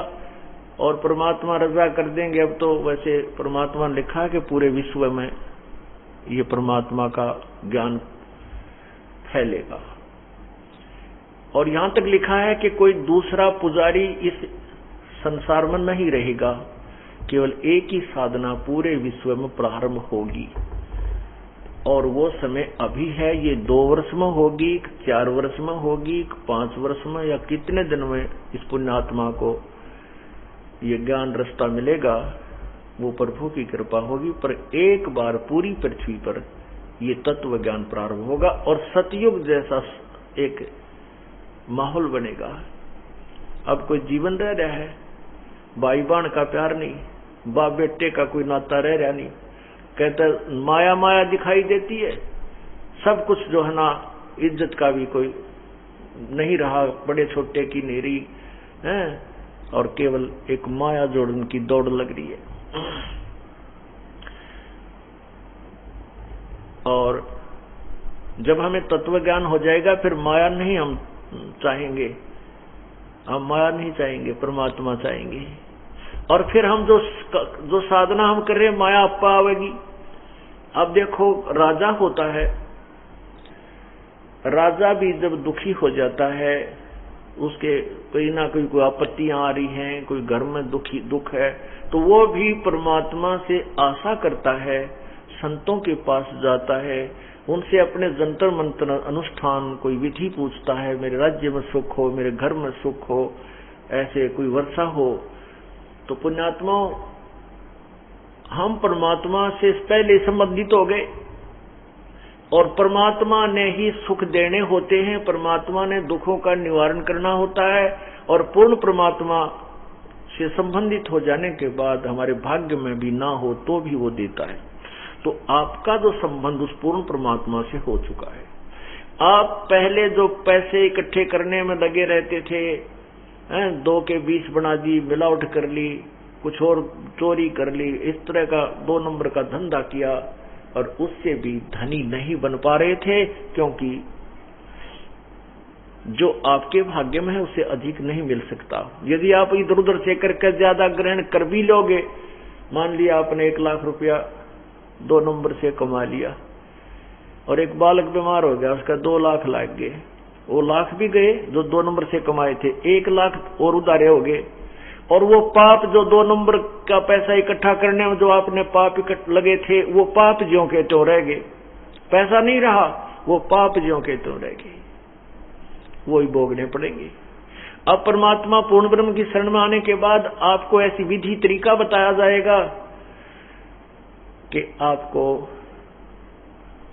और परमात्मा रजा कर देंगे। अब तो वैसे परमात्मा ने लिखा है कि पूरे विश्व में ये परमात्मा का ज्ञान फैलेगा। और यहां तक लिखा है कि कोई दूसरा पुजारी इस संसार में नहीं रहेगा, केवल एक ही साधना पूरे विश्व में प्रारंभ होगी। और वो समय अभी है, ये 2 वर्ष में होगी, 4 वर्ष में होगी, 5 वर्ष में, या कितने दिन में इस पुण्यात्मा को ये ज्ञान रास्ता मिलेगा, वो प्रभु की कृपा होगी। पर एक बार पूरी पृथ्वी पर ये तत्व ज्ञान प्रारंभ होगा और सतयुग जैसा एक माहौल बनेगा। अब कोई जीवन रह रहा है, भाई बहन का प्यार नहीं, बाप बेटे का कोई नाता रह रहा नहीं। कहते माया माया दिखाई देती है, सब कुछ जो है ना, इज्जत का भी कोई नहीं रहा, बड़े छोटे की नहीं रही है, और केवल एक माया जोड़न की दौड़ लग रही है। और जब हमें तत्व ज्ञान हो जाएगा, फिर माया नहीं हम चाहेंगे, हम माया नहीं चाहेंगे, परमात्मा चाहेंगे। और फिर हम जो साधना हम कर रहे हैं, माया आपा आवेगी। अब देखो, राजा होता है, राजा भी जब दुखी हो जाता है, उसके कोई ना कोई आपत्तियां आ रही हैं, कोई घर में दुख है, तो वो भी परमात्मा से आशा करता है, संतों के पास जाता है, उनसे अपने जंतर मंतर अनुष्ठान कोई विधि पूछता है, मेरे राज्य में सुख हो, मेरे घर में सुख हो, ऐसे कोई वर्षा हो। तो पुण्यात्मा, हम परमात्मा से पहले संबंधित हो गए और परमात्मा ने ही सुख देने होते हैं, परमात्मा ने दुखों का निवारण करना होता है। और पूर्ण परमात्मा से संबंधित हो जाने के बाद हमारे भाग्य में भी ना हो तो भी वो देता है। तो आपका जो संबंध उस पूर्ण परमात्मा से हो चुका है। आप पहले जो पैसे इकट्ठे करने में लगे रहते थे, 2 के 20 बना दी, मिलावट कर ली, कुछ और चोरी कर ली, इस तरह का 2 नंबर का धंधा किया और उससे भी धनी नहीं बन पा रहे थे, क्योंकि जो आपके भाग्य में है उससे अधिक नहीं मिल सकता। यदि आप इधर उधर से करके ज्यादा ग्रहण कर भी लोगे, मान लिया आपने 1 लाख रुपया 2 नंबर से कमा लिया और एक बालक बीमार हो गया, उसका 2 लाख लग गए, वो लाख भी गए जो 2 नंबर से कमाए थे, 1 लाख और उधारे हो गए, और वो पाप जो 2 नंबर का पैसा इकट्ठा करने में जो आपने पाप लगे थे, वो पाप ज्यों के त्यों रह गए, पैसा नहीं रहा, वो पाप ज्यों के त्यों रह गए, वो ही भोगने पड़ेंगे। अब परमात्मा पूर्ण ब्रह्म की शरण में आने के बाद आपको ऐसी विधि तरीका बताया जाएगा कि आपको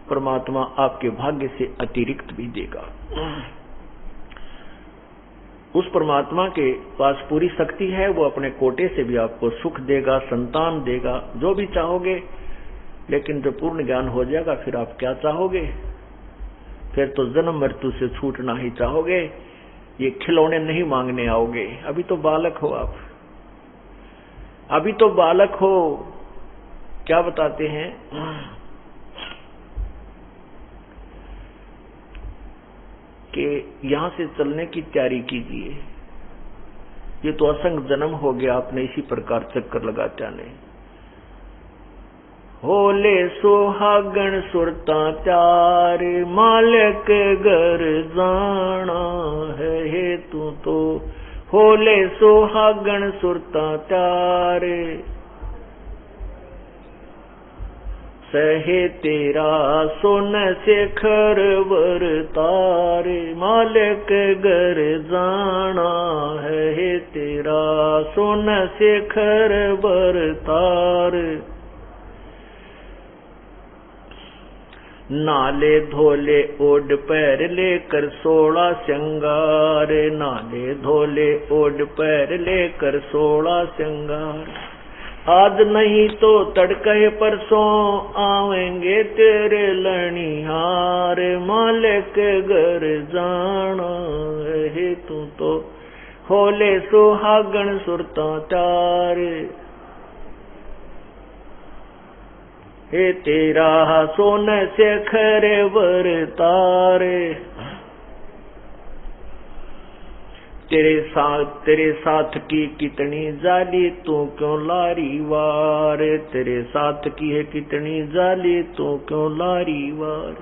परमात्मा आपके भाग्य से अतिरिक्त भी देगा। उस परमात्मा के पास पूरी शक्ति है, वो अपने कोटे से भी आपको सुख देगा, संतान देगा, जो भी चाहोगे। लेकिन जब पूर्ण ज्ञान हो जाएगा फिर आप क्या चाहोगे? फिर तो जन्म मृत्यु से छूटना ही चाहोगे, ये खिलौने नहीं मांगने आओगे। अभी तो बालक हो आप, अभी तो बालक हो। क्या बताते हैं कि यहां से चलने की तैयारी कीजिए, ये तो असंग जन्म हो गया, आपने इसी प्रकार चक्कर लगाते आने। होले सुहागण सुरता प्यार, मालिक घर जाना है हेतु तो। होले सुहागण सुरता प्यार, सहे तेरा सोन शेखर वर तारे, मालिक घर जाना है तेरा सोन शेखर वर तार। नाले धोले ओढ़ पैर लेकर 16 श्रृंगार, नाले धोले ओढ़ पैर लेकर 16 श्रृंगार। आज नहीं तो तड़के परसों आवेंगे तेरे लनिहार, मालिक घर जाना है तू तो। होले सुहागण सुरता तार, हे तेरा सोन शेखर वर तारे। तेरे साथ की कितनी जाली तू क्यों लारी वार, तेरे साथ की है कितनी जाली तू क्यों लारी वार।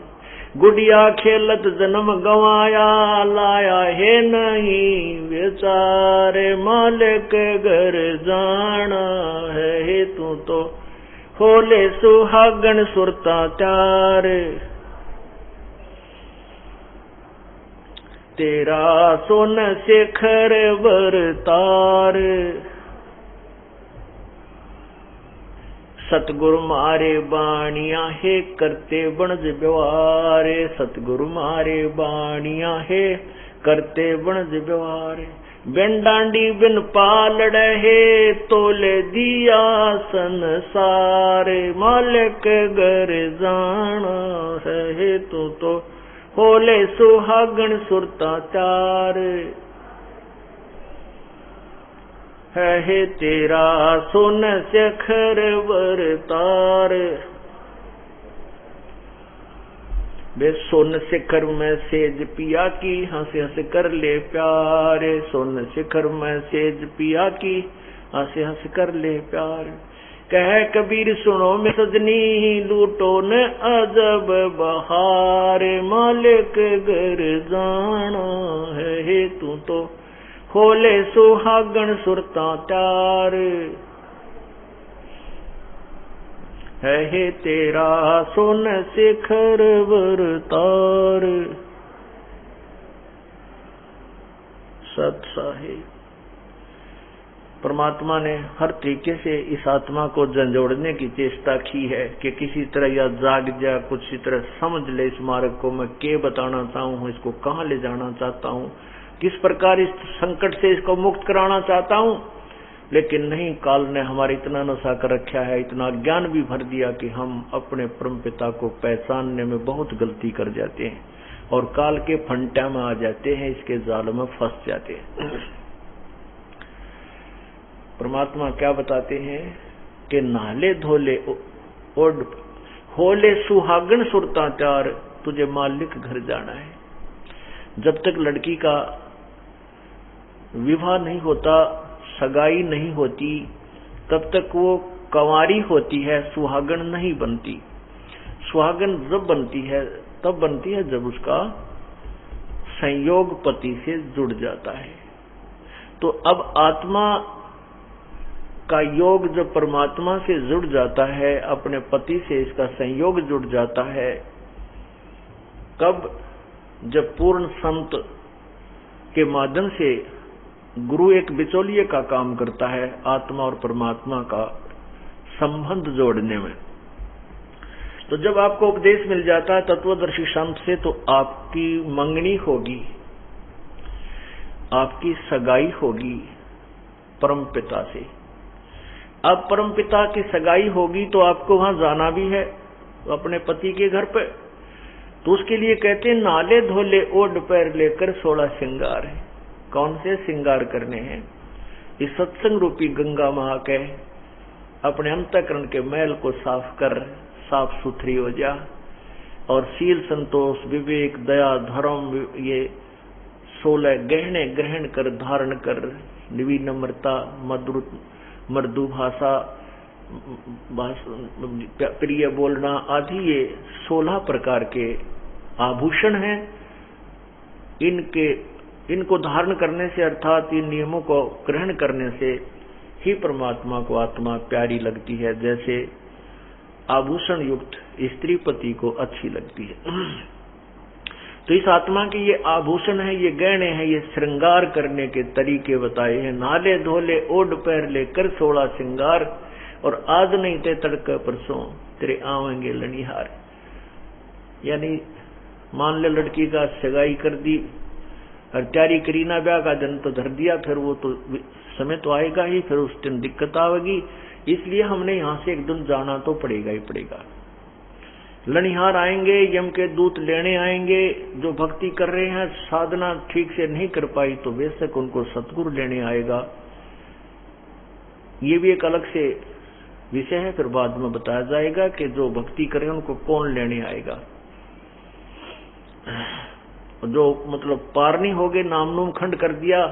गुड़िया खेलत जन्म गवाया, लाया है नहीं बेचारे, मालिक घर जाना है तू तो। होले सुहागण सुरता त्यार, तेरा सोन शेखर वर तार। सतगुरु मारे बाणिया है करते बनज व्यवहार, सतगुरु मारे बाणिया है करते बनज व्यवहार। बिन डांडी बिन पालड़ है तोले दिया संसार, मालिक घर जाना है तू तो। होले सुहागण सुरता चार, है तेरा सोन शेखर वर तार। बे सोन शिखर में सेज पिया की, हंस हंस कर ले प्यार, सोन शिखर में सेज पिया की, हंस हंस कर ले प्यार। कह कबीर सुनो में सजनी, लूटो न अजब बहार, मालिक घर जाना है तू तो। होले सुहागण सुरता त्यार, है तेरा सोन शेखर वर तार। सत साहिब परमात्मा ने हर तरीके से इस आत्मा को झंझोड़ने की चेष्टा की है कि किसी तरह या जाग जा, कुछ तरह समझ ले इस मार्ग को, मैं क्या बताना चाहूँ, इसको कहाँ ले जाना चाहता हूँ, किस प्रकार इस संकट से इसको मुक्त कराना चाहता हूँ। लेकिन नहीं, काल ने हमारे इतना नशा कर रखा है, इतना ज्ञान भी भर दिया कि हम अपने परम पिता को पहचानने में बहुत गलती कर जाते हैं और काल के फंटा में आ जाते हैं, इसके जाल में फंस जाते हैं। परमात्मा क्या बताते हैं कि नाले धोले ओढ़ होले सुहागण सुरता चार, तुझे मालिक घर जाना है। जब तक लड़की का विवाह नहीं होता, सगाई नहीं होती, तब तक वो कंवारी होती है, सुहागन नहीं बनती। सुहागन जब बनती है तब बनती है जब उसका संयोग पति से जुड़ जाता है। तो अब आत्मा का योग जब परमात्मा से जुड़ जाता है, अपने पति से इसका संयोग जुड़ जाता है, कब? जब पूर्ण संत के माध्यम से गुरु एक बिचौलिए का काम करता है आत्मा और परमात्मा का संबंध जोड़ने में। तो जब आपको उपदेश मिल जाता है तत्वदर्शी संत से, तो आपकी मंगनी होगी, आपकी सगाई होगी परम पिता से। अब परम पिता की सगाई होगी तो आपको वहां जाना भी है, तो अपने पति के घर पे। तो उसके लिए कहते हैं नाले धोले ओढ़ पैर लेकर 16 श्रृंगार है। कौन से श्रृंगार करने हैं? इस सत्संग रूपी गंगा महा के अपने अंतःकरण के मैल को साफ कर साफ सुथरी हो जा, और शील संतोष विवेक दया धर्म ये 16 गहने ग्रहण कर धारण कर, विनम्रता मृदु भाषा प्रिय बोलना आदि, ये 16 प्रकार के आभूषण हैं। इनको धारण करने से अर्थात इन नियमों को ग्रहण करने से ही परमात्मा को आत्मा प्यारी लगती है, जैसे आभूषण युक्त स्त्री पति को अच्छी लगती है। तो इस आत्मा के ये आभूषण है, ये गहने हैं, ये श्रृंगार करने के तरीके बताए हैं। नाले धोले ओढ़ पैर लेकर 16 श्रृंगार, और आज नहीं ते तड़का परसों तेरे आवेंगे लनिहार। यानी मान ले लड़की का सगाई कर दी और तैयारी करी ना, ब्याह का दिन तो धर दिया, फिर वो तो समय तो आएगा ही, फिर उस दिन दिक्कत आएगी, इसलिए हमने यहां से एक दिन जाना तो पड़ेगा ही पड़ेगा। लनिहार आएंगे, यम के दूत लेने आएंगे। जो भक्ति कर रहे हैं, साधना ठीक से नहीं कर पाई तो बेशक उनको सतगुरु लेने आएगा। ये भी एक अलग से विषय है, फिर बाद में बताया जाएगा कि जो भक्ति करे उनको कौन लेने आएगा। जो मतलब पार नहीं हो गए, नाम नूम खंड कर दिया,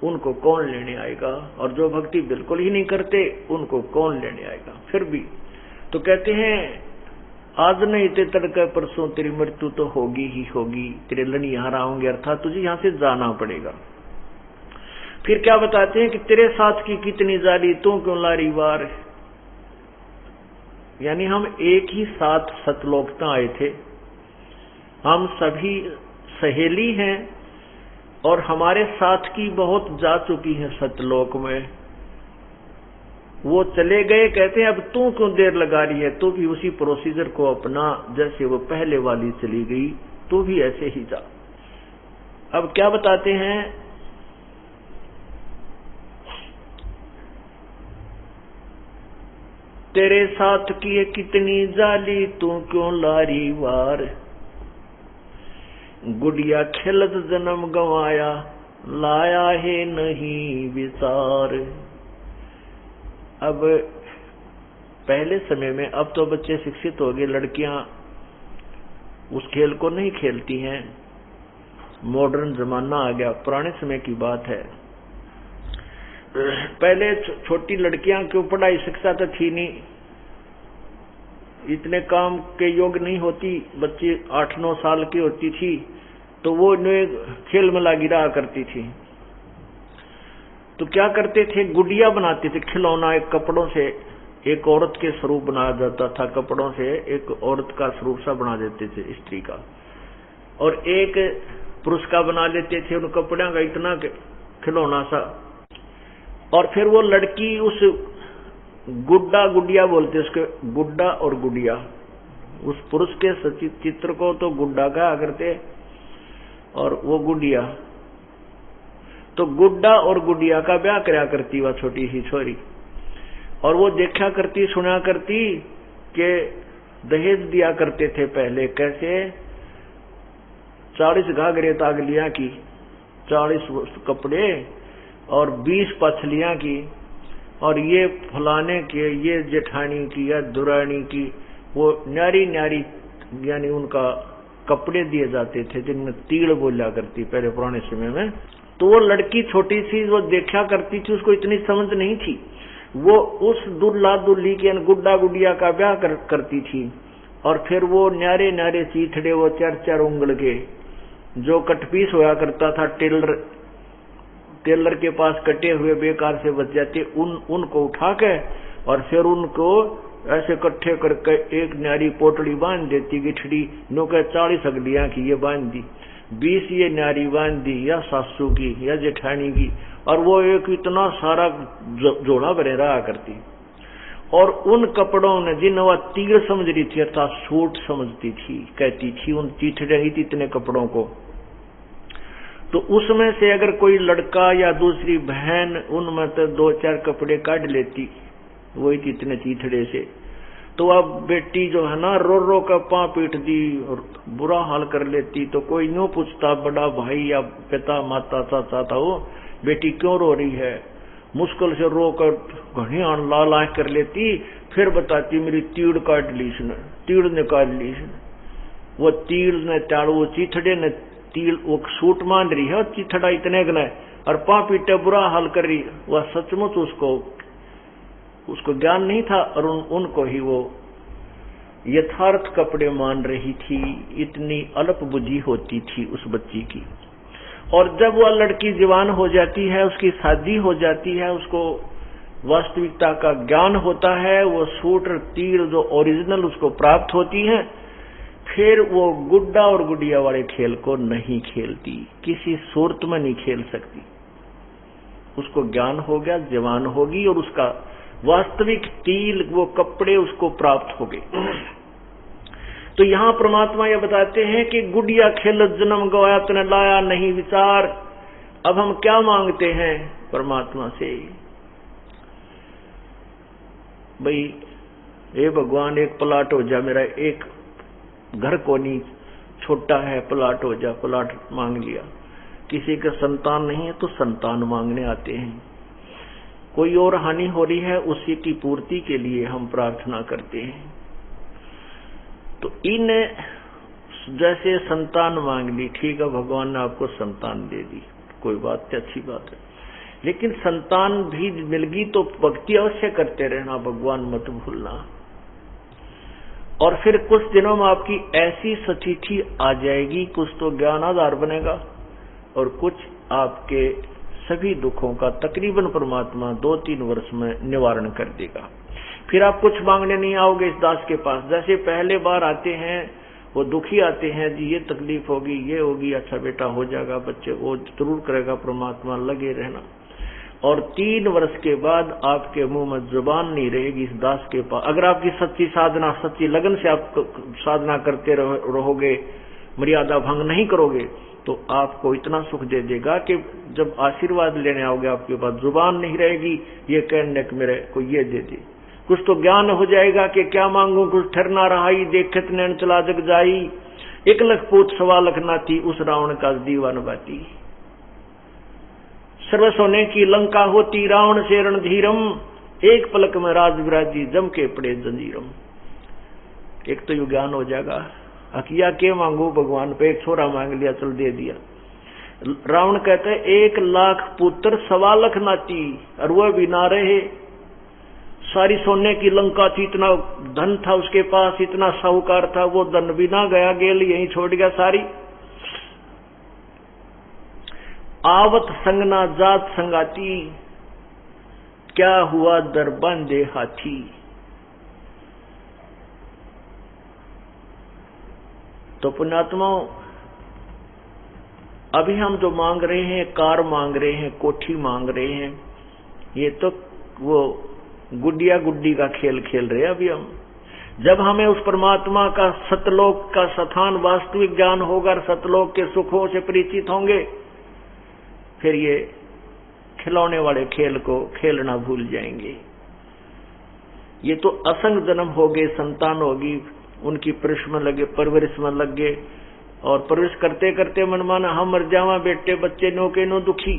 उनको कौन लेने आएगा। और जो भक्ति बिल्कुल ही नहीं करते उनको कौन लेने आएगा। फिर भी तो कहते हैं आज नहीं ते तड़का परसों तेरी मृत्यु तो होगी ही होगी, तेरे लनिहार आएंगे, अर्थात तुझे यहां से जाना पड़ेगा। फिर क्या बताते हैं कि तेरे साथ की कितनी जाली तू क्यों लारी वार। यानी हम एक ही साथ सतलोकता आए थे, हम सभी सहेली हैं, और हमारे साथ की बहुत जा चुकी है सतलोक में, वो चले गए। कहते हैं अब तू क्यों देर लगा रही है, तू भी उसी प्रोसीजर को अपना जैसे वो पहले वाली चली गई, तू भी ऐसे ही जा। अब क्या बताते हैं, तेरे साथ की कितनी जाली तू क्यों लारी वार, गुड़िया खिलत जन्म गंवाया लाया है नहीं विचार। अब पहले समय में, अब तो बच्चे शिक्षित हो गए, लड़कियां उस खेल को नहीं खेलती हैं, मॉडर्न जमाना आ गया। पुराने समय की बात है, पहले छोटी लड़कियां क्यों, पढ़ाई शिक्षा तो थी नहीं, इतने काम के योग नहीं होती, बच्ची 8-9 साल की होती थी तो वो खेल में लगी रहा करती थी। तो क्या करते थे, गुड़िया बनाते थे, खिलौना एक कपड़ों से एक औरत के स्वरूप बनाया जाता था, कपड़ों से एक औरत का स्वरूप सा बना देते थे स्त्री का, और एक पुरुष का बना लेते थे उन कपड़ों का इतना खिलौना सा। और फिर वो लड़की उस गुड्डा गुड़िया बोलते उसके, गुड्डा और गुड़िया, उस पुरुष के चित्र को तो गुड्डा कहा करते और वो गुड़िया, तो गुड्डा और गुड़िया का ब्याह कराया करती वह छोटी सी छोरी। और वो देखा करती सुना करती कि दहेज दिया करते थे पहले, कैसे 40 घाघरे तागलियां की, 40 कपड़े और 20 पछलियां की, और ये फलाने के, ये जेठानी की या दुरानी की, वो न्यारी न्यारी यानी उनका कपड़े दिए जाते थे जिनमें तीड़ बोला करती पहले पुराने समय में। तो वो लड़की छोटी सी वो देखा करती थी, उसको इतनी समझ नहीं थी, वो उस दुल्हा दुल्ही के गुड्डा गुडिया का ब्याह करती थी। और फिर वो न्यारे न्यारे चीथड़े वो 4-4 उंगल के जो कटपीस होया करता था, टेलर के पास कटे हुए बेकार से बच जाते, उनको उठा के और फिर उनको ऐसे इकट्ठे करके एक न्यारी पोटली बांध देती, गिठड़ी नो के 40 अगलियां की ये बांध दी, 20 ये न्यारी बांध दी, या सासू की या जेठानी की, और वो एक इतना सारा जोड़ा बने रहा करती। और उन कपड़ों ने जिन वह तीर समझ रही थी अर्थात सूट समझती थी, कहती थी उन चीथड़े ही थी इतने कपड़ों को। तो उसमें से अगर कोई लड़का या दूसरी बहन उनमें तो 2-4 कपड़े काट लेती वही इतने चीथड़े से, तो अब बेटी जो है ना रो रो का पांव पीट दी और बुरा हाल कर लेती। तो कोई यूं पूछता, बड़ा भाई या पिता माता चाचा था वो, बेटी क्यों रो रही है, मुश्किल से रो कर घनी लाल आंख कर लेती, फिर बताती मेरी तीड़ काट ली इसने, तीड़ ने काट ली इसने। वो तीड़ ने टाड़, वो चीथड़े ने तीड़, वो सूट मान रही है चीथड़ा इतने गने और पांव पीटे बुरा हाल कर रही। वह सचमुच उसको ज्ञान नहीं था और उनको ही वो यथार्थ कपड़े मान रही थी, इतनी अल्प बुद्धि होती थी उस बच्ची की। और जब वह लड़की जवान हो जाती है, उसकी शादी हो जाती है, उसको वास्तविकता का ज्ञान होता है, वो सूट और तीर जो ओरिजिनल उसको प्राप्त होती है, फिर वो गुड्डा और गुडिया वाले खेल को नहीं खेलती, किसी सूरत में नहीं खेल सकती। उसको ज्ञान हो गया, जवान होगी और उसका वास्तविक तील वो कपड़े उसको प्राप्त हो गए। तो यहां परमात्मा यह बताते हैं कि गुडिया खेलत जन्म गवाया तने लाया नहीं विचार। अब हम क्या मांगते हैं परमात्मा से, भाई हे भगवान एक प्लाट हो जा, मेरा एक घर को नहीं, छोटा है प्लाट हो जा, प्लाट मांग लिया। किसी का संतान नहीं है तो संतान मांगने आते हैं, कोई और हानि हो रही है उसी की पूर्ति के लिए हम प्रार्थना करते हैं। तो इन जैसे संतान मांग ली, ठीक है भगवान ने आपको संतान दे दी, कोई बात नहीं, अच्छी बात है, लेकिन संतान भी मिल गई तो भक्ति अवश्य करते रहना, भगवान मत भूलना। और फिर कुछ दिनों में आपकी ऐसी सचिठी आ जाएगी, कुछ तो ज्ञान आधार बनेगा और कुछ आपके सभी दुखों का तकरीबन परमात्मा 2-3 वर्ष में निवारण कर देगा। फिर आप कुछ मांगने नहीं आओगे इस दास के पास। जैसे पहले बार आते हैं वो दुखी आते हैं, जी ये तकलीफ होगी, ये होगी, अच्छा बेटा हो जाएगा, बच्चे वो जरूर करेगा परमात्मा, लगे रहना। और 3 वर्ष के बाद आपके मुंह में जुबान नहीं रहेगी इस दास के पास। अगर आपकी सच्ची साधना, सच्ची लगन से आप साधना करते रहोगे, मर्यादा भंग नहीं करोगे, तो आपको इतना सुख दे देगा कि जब आशीर्वाद लेने आओगे आपके पास जुबान नहीं रहेगी ये कहने कि मेरे को ये दे दे। कुछ तो ज्ञान हो जाएगा कि क्या मांगू, कुछ ठहरना रहाई, देखत नैन चला जग जाई, 1 लख पूत 1.25 लाख नाती, उस रावण का दीवान बाती। सर्व सोने की लंका होती, रावण से रणधीरम, एक पलक में राज विराजी, जम के पड़े जंजीरम। एक तो यू ज्ञान हो जाएगा, अकिया के मांगू भगवान पे, एक छोरा मांग लिया, चल दे दिया। रावण कहते 1 लाख पुत्र 1.25 लाख नाती, और वह भी ना रहे। सारी सोने की लंका थी, इतना धन था उसके पास, इतना साहूकार था, वो धन भी ना गया, गेल यहीं छोड़ गया सारी। आवत संगना जात संगाती, क्या हुआ दर बांधे हाथी। तो पुण्यात्माओं, अभी हम जो मांग रहे हैं, कार मांग रहे हैं, कोठी मांग रहे हैं, ये तो वो गुड्डिया गुड्डी का खेल खेल रहे हैं अभी हम। जब हमें उस परमात्मा का सतलोक का स्थान वास्तविक ज्ञान होगा, सतलोक के सुखों से परिचित होंगे, फिर ये खिलौने वाले खेल को खेलना भूल जाएंगे। ये तो असंग जन्म हो गए, संतान होगी, उनकी परवरिश में लगे, परवरिश में लग गए, और परवरिश करते करते मनमाना हम मर जावा, बेटे बच्चे नो के नो दुखी,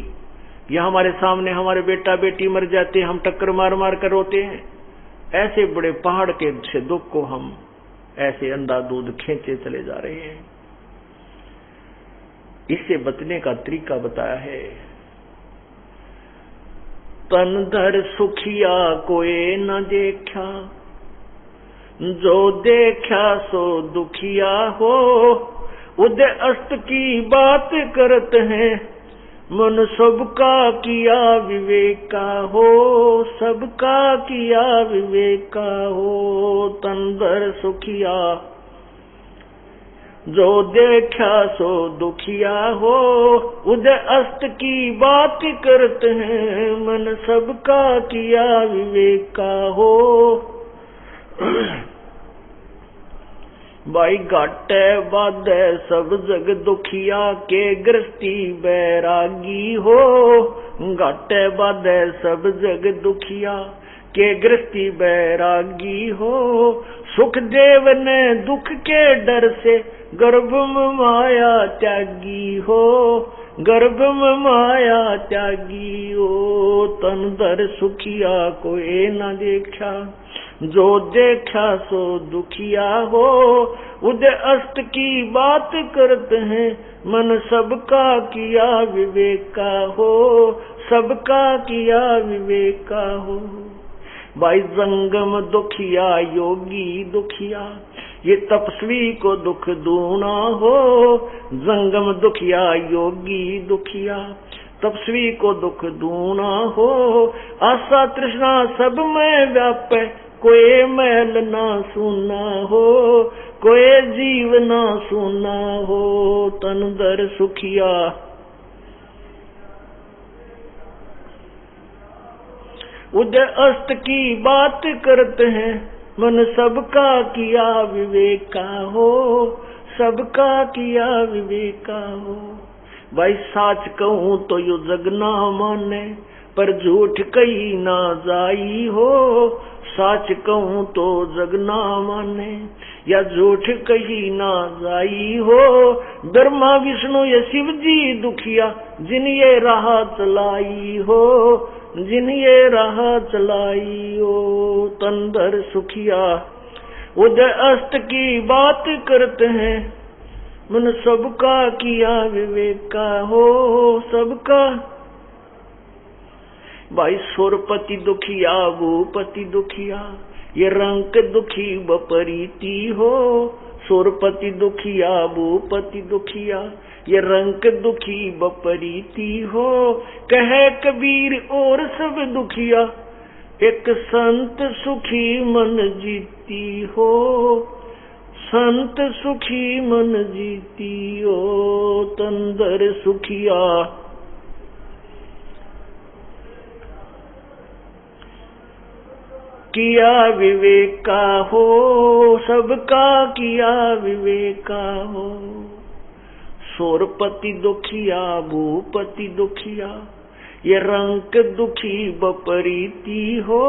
या हमारे सामने हमारे बेटा बेटी मर जाते, हम टक्कर मार मार कर रोते हैं। ऐसे बड़े पहाड़ के से दुख को हम ऐसे अंधाधुंध खींचे चले जा रहे हैं। इससे बचने का तरीका बताया है। तन धर सुखिया कोई न देखा, जो देखा सो दुखिया हो। उदय अस्त की बात करत हैं, मन सबका किया विवेका हो, सबका किया विवेका हो। तन धर सुखिया जो देखा सो दुखिया हो। उदय अस्त की बात करते हैं, मन सबका किया विवेका हो। भाई घाटे बाधे सब जग दुखिया, के गृहस्थी बैरागी हो। घाटे बाधे सब जग दुखिया, के गृहस्थी बैरागी हो। सुखदेव ने दुख के डर से, गर्भ में माया त्यागी हो। गर्भ में माया त्यागी हो। तन धर सुखिया कोई न देखा, जो देखा सो दुखिया हो। उदय अस्त की बात करते हैं, मन सबका किया विवेका हो, सबका किया विवेका हो। भाई जंगम दुखिया योगी दुखिया, ये तपस्वी को दुख दूना हो। जंगम दुखिया योगी दुखिया, तपस्वी को दुख दूना हो। आशा तृष्णा सब में व्यापे, कोई मैल ना सुना हो, कोई जीव ना सुना हो। तन धर सुखिया उदय अस्त की बात करते हैं, मन सबका किया विवेका हो, सबका किया विवेका हो। भाई साच कहूं तो यू जग ना माने, पर झूठ कही ना जाई हो। साच कहूं तो जग ना माने, या झूठ कही ना जाई हो। ब्रह्मा विष्णु या शिव जी दुखिया, जिन ये राह चलाई हो, जिन ये राह चलाई हो। तन धर सुखिया उदय अस्त की बात करते हैं, मन सबका किया विवेका हो, सबका। भाई सुरपति दुखिया भूपति दुखिया, ये रंक दुखी बपरीती हो। सुरपति दुखिया भूपति दुखिया, ये रंक दुखी बपरीती हो। कहे कबीर और सब दुखिया, एक संत सुखी मन जीती हो, संत सुखी मन जीती हो। तन धर सुखिया किया विवेका हो, सबका किया विवेका हो। सुरपति दुखिया भूपति दुखिया, ये रंक दुखी बपरीती हो।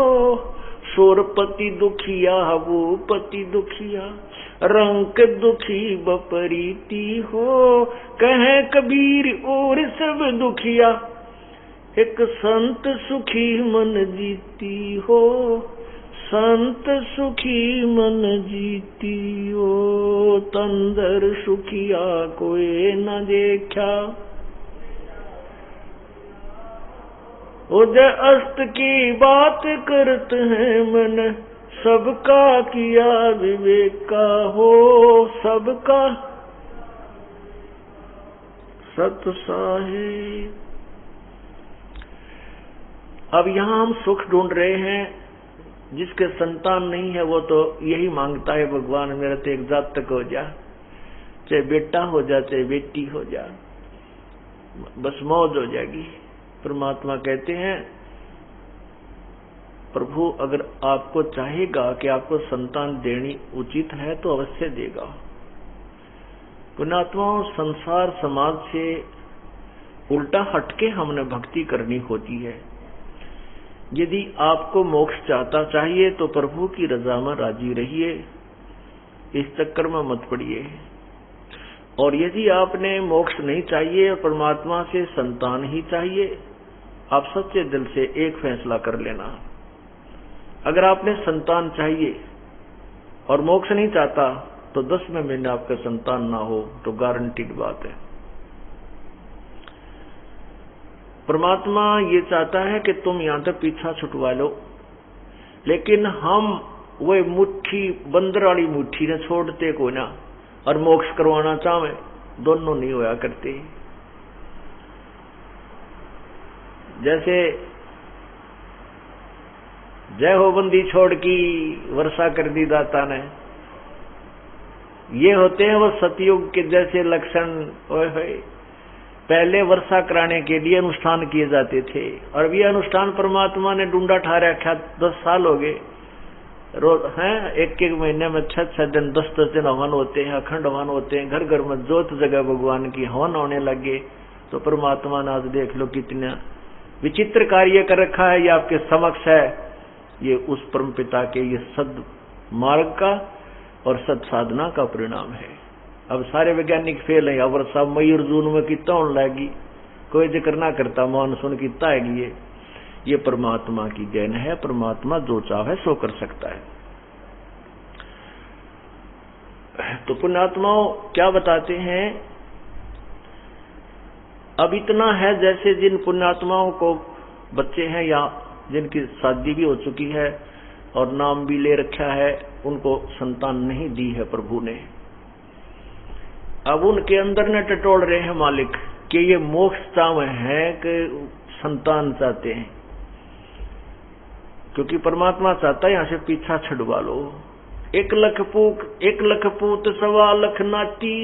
सुरपति दुखिया भूपति दुखिया, रंक दुखी बपरीती हो। कहे कबीर और सब दुखिया, एक संत सुखी मन जीती हो, संत सुखी मन जीती हो। तन धर सुखिया कोई न देखा, उदय अस्त की बात करते हैं, मन सबका किया विवेका हो, सबका। सत साहिब। अब यहाँ हम सुख ढूंढ रहे हैं, जिसके संतान नहीं है वो तो यही मांगता है, भगवान मेरा तो एक जात तक हो जा, चाहे बेटा हो जा चाहे बेटी हो जा, बस मौज हो जाएगी। परमात्मा कहते हैं, प्रभु अगर आपको चाहेगा कि आपको संतान देनी उचित है तो अवश्य देगा। पुण्यात्माओं, संसार समाज से उल्टा हटके हमने भक्ति करनी होती है। यदि आपको मोक्ष चाहता चाहिए तो प्रभु की रजा में राजी रहिए, इस चक्कर में मत पड़िए। और यदि आपने मोक्ष नहीं चाहिए और परमात्मा से संतान ही चाहिए, आप सच्चे दिल से एक फैसला कर लेना। अगर आपने संतान चाहिए और मोक्ष नहीं चाहता तो 10वें महीने आपका संतान ना हो तो गारंटीड बात है। परमात्मा ये चाहता है कि तुम यहां तक पीछा छुटवा लो, लेकिन हम वो मुट्ठी बंदर वाली मुट्ठी ने छोड़ते को ना, और मोक्ष करवाना चाहे, दोनों नहीं होया करते। जैसे जय हो बंदी छोड़ की वर्षा कर दी दाता ने, ये होते हैं वो सतयुग के जैसे लक्षण। पहले वर्षा कराने के लिए अनुष्ठान किए जाते थे, और ये अनुष्ठान परमात्मा ने ढूंढा ठारा रखा। 10 साल हो गए रोज हैं, एक महीने में 6 दिन 10 दिन हवन होते हैं, अखंड हवन होते हैं, घर घर में जोत जगह भगवान की हवन होने लगे। तो परमात्मा ने आज देख लो कितना विचित्र कार्य कर रखा है, ये आपके समक्ष है। ये उस परम पिता के ये सद मार्ग का और सद साधना का परिणाम है। अब सारे वैज्ञानिक फेल है। अब वर्षा मई और जून में कितना होने लगी, कोई जिक्र ना करता, मानसून कितना आएगी। ये परमात्मा की देन है। परमात्मा जो चाहे सो कर सकता है। तो पुण्यात्माओं क्या बताते हैं, अब इतना है जैसे जिन पुण्यात्माओं को बच्चे हैं या जिनकी शादी भी हो चुकी है और नाम भी ले रखा है, उनको संतान नहीं दी है प्रभु ने। अब उनके अंदर न टटोल रहे हैं मालिक कि ये मोक्ष चाहे हैं कि संतान चाहते हैं, क्योंकि परमात्मा चाहता है यहां से पीछा छुड़वा लो। 1 लाख पूत 1.25 लाख नाती,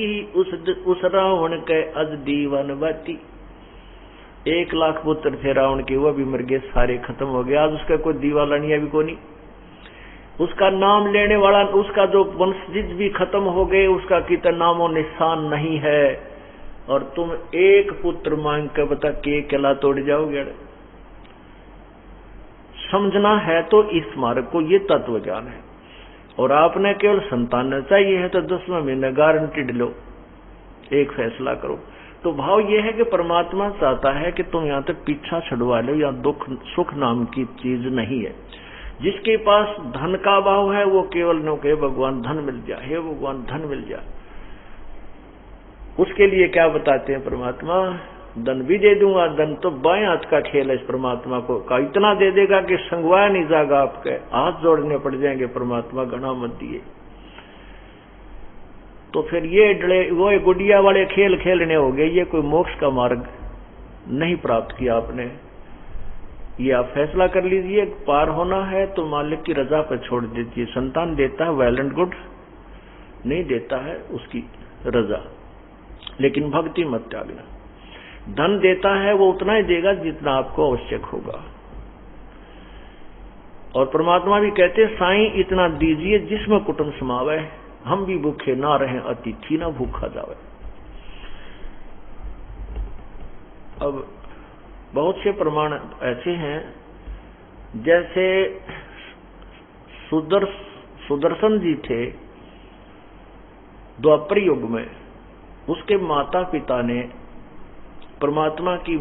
उस रावण के अज दीवान बाती। 1 लाख पुत्र थे रावण के, वो भी मर गए, सारे खत्म हो गए। आज उसका कोई दीवाला नहीं, अभी कोई नहीं। उसका नाम लेने वाला, उसका जो वंशज भी खत्म हो गए, उसका कितना नामो निशान नहीं है। और तुम 1 पुत्र मांग के बता के केला तोड़ जाओगे। समझना है तो इस मार्ग को, ये तत्व ज्ञान है। और आपने केवल संतान चाहिए है तो 10वें महीने गारंटी लो, एक फैसला करो। तो भाव यह है कि परमात्मा चाहता है कि तुम यहां तक पीछा छुड़वा लो। या दुख सुख नाम की चीज नहीं है। जिसके पास धन का भाव है वो केवल नो के भगवान धन मिल जाए, हे भगवान धन मिल जाए। उसके लिए क्या बताते हैं परमात्मा, धन भी दे दूंगा। धन तो बाएं हाथ का खेल है इस परमात्मा को, का इतना दे देगा कि संगवाया नहीं जाएगा, आपके हाथ जोड़ने पड़ जाएंगे। परमात्मा घना मत दिए। तो फिर ये डले वो गुड़िया वाले खेल खेलने हो गए। ये कोई मोक्ष का मार्ग नहीं प्राप्त किया आपने। ये आप फैसला कर लीजिए, पार होना है तो मालिक की रजा पर छोड़ दीजिए। संतान देता है वेल एंड गुड, नहीं देता है उसकी रजा, लेकिन भक्ति मत त्यागना। धन देता है वो उतना ही देगा जितना आपको आवश्यक होगा। और परमात्मा भी कहते साईं इतना दीजिए जिसमें कुटुंब समावे, हम भी भूखे ना रहें, अतिथि ना भूखा जावे। अब बहुत से प्रमाण ऐसे हैं, जैसे सुदर्शन जी थे द्वापर युग में, उसके माता पिता ने परमात्मा की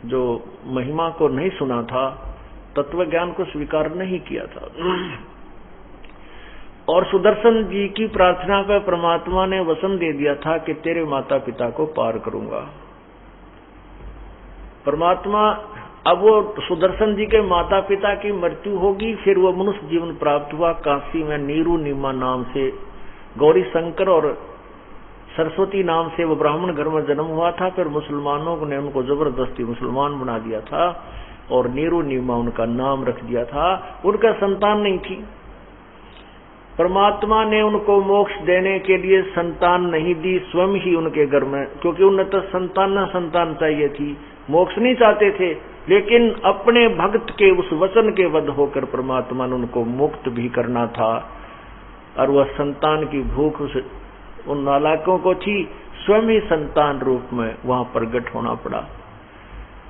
जो महिमा को नहीं सुना था, तत्व ज्ञान को स्वीकार नहीं किया था। और सुदर्शन जी की प्रार्थना पर परमात्मा ने वचन दे दिया था कि तेरे माता पिता को पार करूंगा। परमात्मा, अब वो सुदर्शन जी के माता पिता की मृत्यु होगी, फिर वो मनुष्य जीवन प्राप्त हुआ। काशी में नीरू नीमा नाम से गौरी शंकर और सरस्वती नाम से वो ब्राह्मण घर में जन्म हुआ था। फिर मुसलमानों ने उनको जबरदस्ती मुसलमान बना दिया था और नीरू नीमा उनका नाम रख दिया था। उनका संतान नहीं थी। परमात्मा ने उनको मोक्ष देने के लिए संतान नहीं दी, स्वयं ही उनके घर में, क्योंकि उन्हें तो संतान चाहिए थी, मोक्ष नहीं चाहते थे। लेकिन अपने भक्त के उस वचन के बद्ध होकर परमात्मा ने उनको मुक्त भी करना था। और वह संतान की भूख उन नालायकों को थी, स्वयं ही संतान रूप में वहां प्रकट होना पड़ा।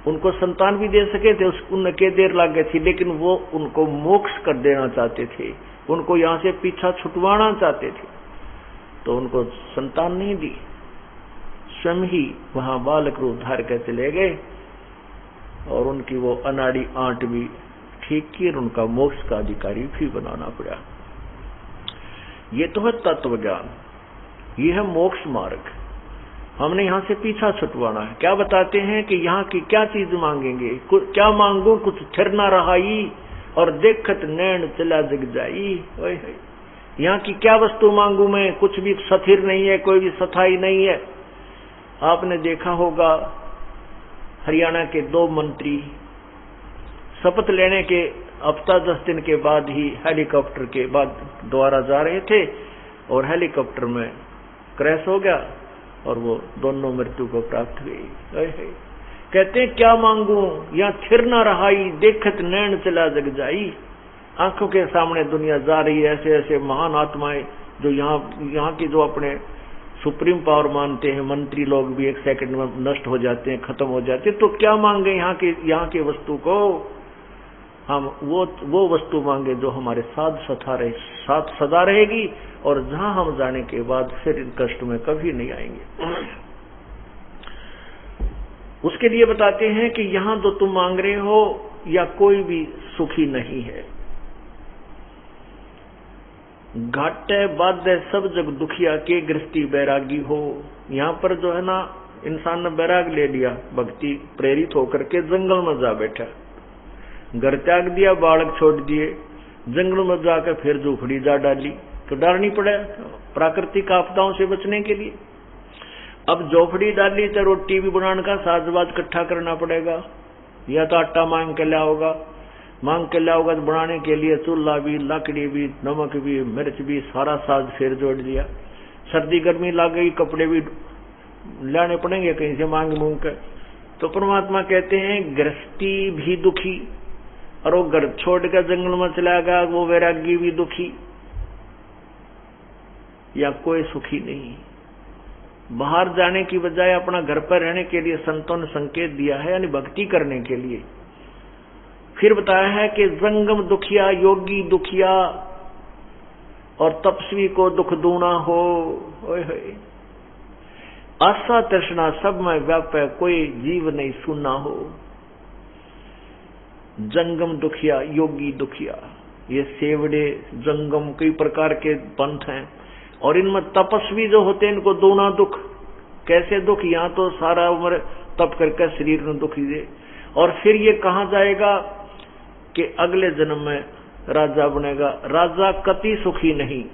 उनको संतान भी दे सके थे, उनके देर लग गई थी, लेकिन वो उनको मोक्ष कर देना चाहते थे, उनको यहां से पीछा छुटवाना चाहते थे, तो उनको संतान नहीं दी। स्वयं ही वहां बालक रूप धार कर चले गए और उनकी वो अनाड़ी आंट भी ठीक की और उनका मोक्ष का अधिकारी भी बनाना पड़ा। ये तो है तत्व ज्ञान, ये है मोक्ष मार्ग। हमने यहाँ से पीछा छुटवाना है। क्या बताते हैं कि यहाँ की क्या चीज मांगेंगे, क्या मांगू कुछ थिर ना रहाई और देखत नैन चला जग जाई। यहाँ की क्या वस्तु मांगू मैं, कुछ भी स्थिर नहीं है, कोई भी स्थायी नहीं है। आपने देखा होगा हरियाणा के 2 मंत्री शपथ लेने के हफ्ता 10 दिन के बाद ही हेलीकॉप्टर के बाद द्वारा जा रहे थे और हेलीकॉप्टर में क्रैश हो गया और वो दोनों मृत्यु को प्राप्त हुई। कहते हैं क्या मांगू, यहाँ थिर ना रहाई, देखत नैन चला जग जाई। आंखों के सामने दुनिया जा रही है, ऐसे ऐसे महान आत्माएं जो यहाँ की जो अपने सुप्रीम पावर मानते हैं, मंत्री लोग भी 1 सेकंड में नष्ट हो जाते हैं, खत्म हो जाते हैं। तो क्या मांगे यहाँ के वस्तु को, हम वो वस्तु मांगे जो हमारे साथ सदा रहेगी और जहां हम जाने के बाद फिर इन कष्ट में कभी नहीं आएंगे। उसके लिए बताते हैं कि यहां जो तुम मांग रहे हो या कोई भी सुखी नहीं है। घाटे बाधे सब जग दुखिया के गृहस्थी बैरागी हो। यहाँ पर जो है ना इंसान ने बैराग ले लिया, भक्ति प्रेरित होकर के जंगल में जा बैठा, घर त्याग दिया, बालक छोड़ दिए, जंगल में जाकर फिर झोपड़ी जा डाली। तो डरनी पड़े प्राकृतिक आपदाओं से बचने के लिए। अब झोपड़ी डाली तो रोटी भी बनाने का साजबाज इकट्ठा करना पड़ेगा, या तो आटा मांग के लाया होगा तो बनाने के लिए चूल्हा भी, लकड़ी भी, नमक भी, मिर्च भी, सारा साज फिर जोड़ दिया। सर्दी गर्मी लग गई, कपड़े भी लाने पड़ेंगे कहीं से मांग मूंग कर। तो परमात्मा कहते हैं गृहस्थी भी दुखी और वो घर छोड़ कर जंगल में चला गया, वो वैरागी भी दुखी, या कोई सुखी नहीं। बाहर जाने की बजाय अपना घर पर रहने के लिए संतों ने संकेत दिया है, यानी भक्ति करने के लिए। फिर बताया है कि जंगम दुखिया, योगी दुखिया और तपस्वी को दुख दूना हो। आशा तृष्णा सब में व्यापै, कोई जीव नहीं सुना हो। जंगम दुखिया, योगी दुखिया, ये सेवड़े जंगम कई प्रकार के पंथ हैं और इनमें तपस्वी जो होते हैं इनको दोना दुख। कैसे दुख, यहाँ तो सारा उम्र तप करके शरीर में दुखी दे और फिर ये कहा जाएगा कि अगले जन्म में राजा बनेगा। राजा कति सुखी नहीं।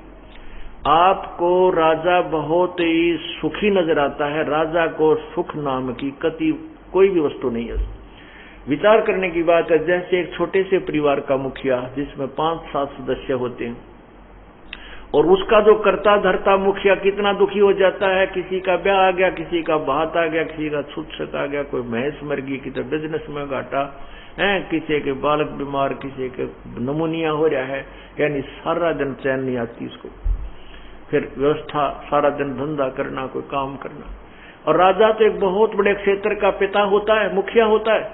आपको राजा बहुत ही सुखी नजर आता है, राजा को सुख नाम की कति कोई भी वस्तु नहीं है। विचार करने की बात है, जैसे एक छोटे से परिवार का मुखिया जिसमें 5-7 सदस्य होते हैं और उसका जो करता धरता मुखिया कितना दुखी हो जाता है। किसी का ब्याह आ गया, किसी का बात आ गया, किसी का छूत आ गया, कोई भैंस मर गई, किसी बिजनेस में घाटा है, किसी के बालक बीमार, किसी के नमूनिया हो रहा है, यानी सारा दिन चैन नहीं आती इसको। फिर व्यवस्था, सारा दिन धंधा करना, कोई काम करना। और राजा तो एक बहुत बड़े क्षेत्र का पिता होता है, मुखिया होता है,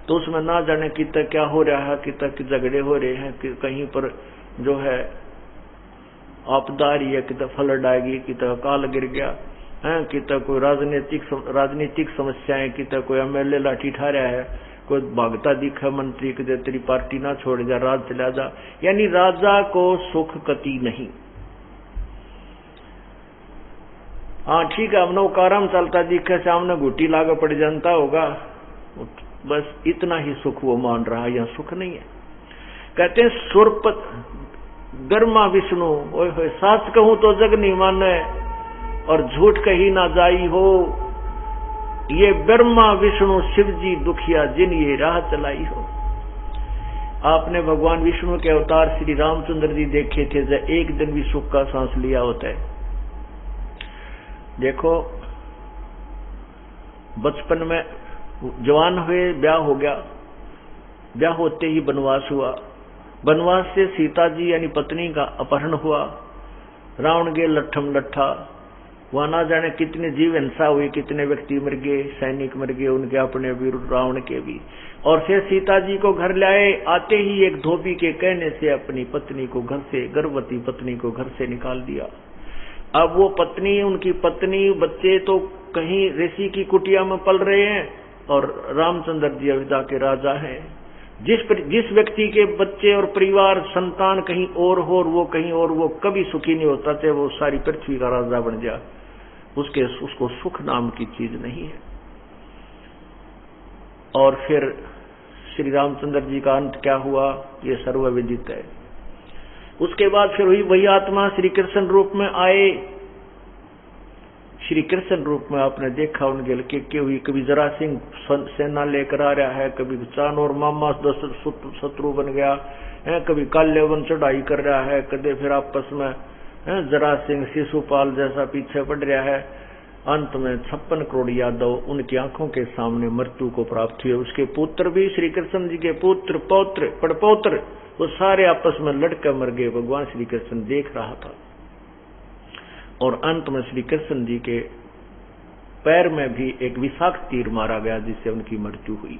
तो उसमें ना जाने कितना क्या हो रहा है, कितना झगड़े हो रहे हैं, कहीं पर जो है आपदा आ रही है, कितना फ्लड आएगी, कितना काल गिर गया है, कितना कोई राजनीतिक समस्याएं, कितना कोई एमएलए लाठी ठा रहा है, कोई भागता दिखा मंत्री कि तेरी पार्टी ना छोड़ जा, राज चला जा। यानी राजा को सुख कति नहीं। हाँ ठीक है, हमने काराम चलता दिखा, सामने घुटी लागा पड़ जानता होगा, बस इतना ही सुख वो मान रहा है, यह सुख नहीं है। कहते हैं सुरपत गर्मा विष्णु, ओए होए साच कहूं तो जग नहीं माने और झूठ कही ना जाई हो। ये ब्रह्मा विष्णु शिव जी दुखिया जिन ये राह चलाई हो। आपने भगवान विष्णु के अवतार श्री रामचंद्र जी देखे थे, जब एक दिन भी सुख का सांस लिया होता है। देखो बचपन में जवान हुए, ब्याह हो गया, ब्याह होते ही वनवास हुआ, वनवास से सीता जी यानी पत्नी का अपहरण हुआ, रावण के लट्ठम लट्ठा, वहां ना जाने कितने जीव हिंसा हुई, कितने व्यक्ति मर गए, सैनिक मर गए, उनके अपने भी, रावण के भी। और फिर सीता जी को घर लाए, आते ही एक धोबी के कहने से अपनी पत्नी को घर से, गर्भवती पत्नी को घर से निकाल दिया। अब वो पत्नी, उनकी पत्नी, बच्चे तो कहीं ऋषि की कुटिया में पल रहे हैं और रामचंद्र जी अयोध्या के राजा हैं। जिस व्यक्ति के बच्चे और परिवार संतान कहीं और हो और वो कहीं और, वो कभी सुखी नहीं होता, चाहे वो सारी पृथ्वी का राजा बन जाए। उसको सुख नाम की चीज नहीं है। और फिर श्री रामचंद्र जी का अंत क्या हुआ ये सर्वविदित है। उसके बाद फिर वही आत्मा श्री कृष्ण रूप में आए। श्री कृष्ण रूप में आपने देखा उनके के हुई, कभी जरा सिंह सेना लेकर आ रहा है, कभी चान और मामा शत्रु बन गया है, कभी काल्यवन चढ़ाई कर रहा है, कदे फिर आपस में जरा सिंह शिशुपाल जैसा पीछे पड़ रहा है। अंत में 56 करोड़ यादव उनकी आंखों के सामने मृत्यु को प्राप्त हुए। उसके पुत्र भी श्री कृष्ण जी के पुत्र पौत्र पड़पौत्र वो सारे आपस में लड़कर मर गए। भगवान श्री कृष्ण देख रहा था और अंत में श्री कृष्ण जी के पैर में भी एक विषाक्त तीर मारा गया जिससे उनकी मृत्यु हुई।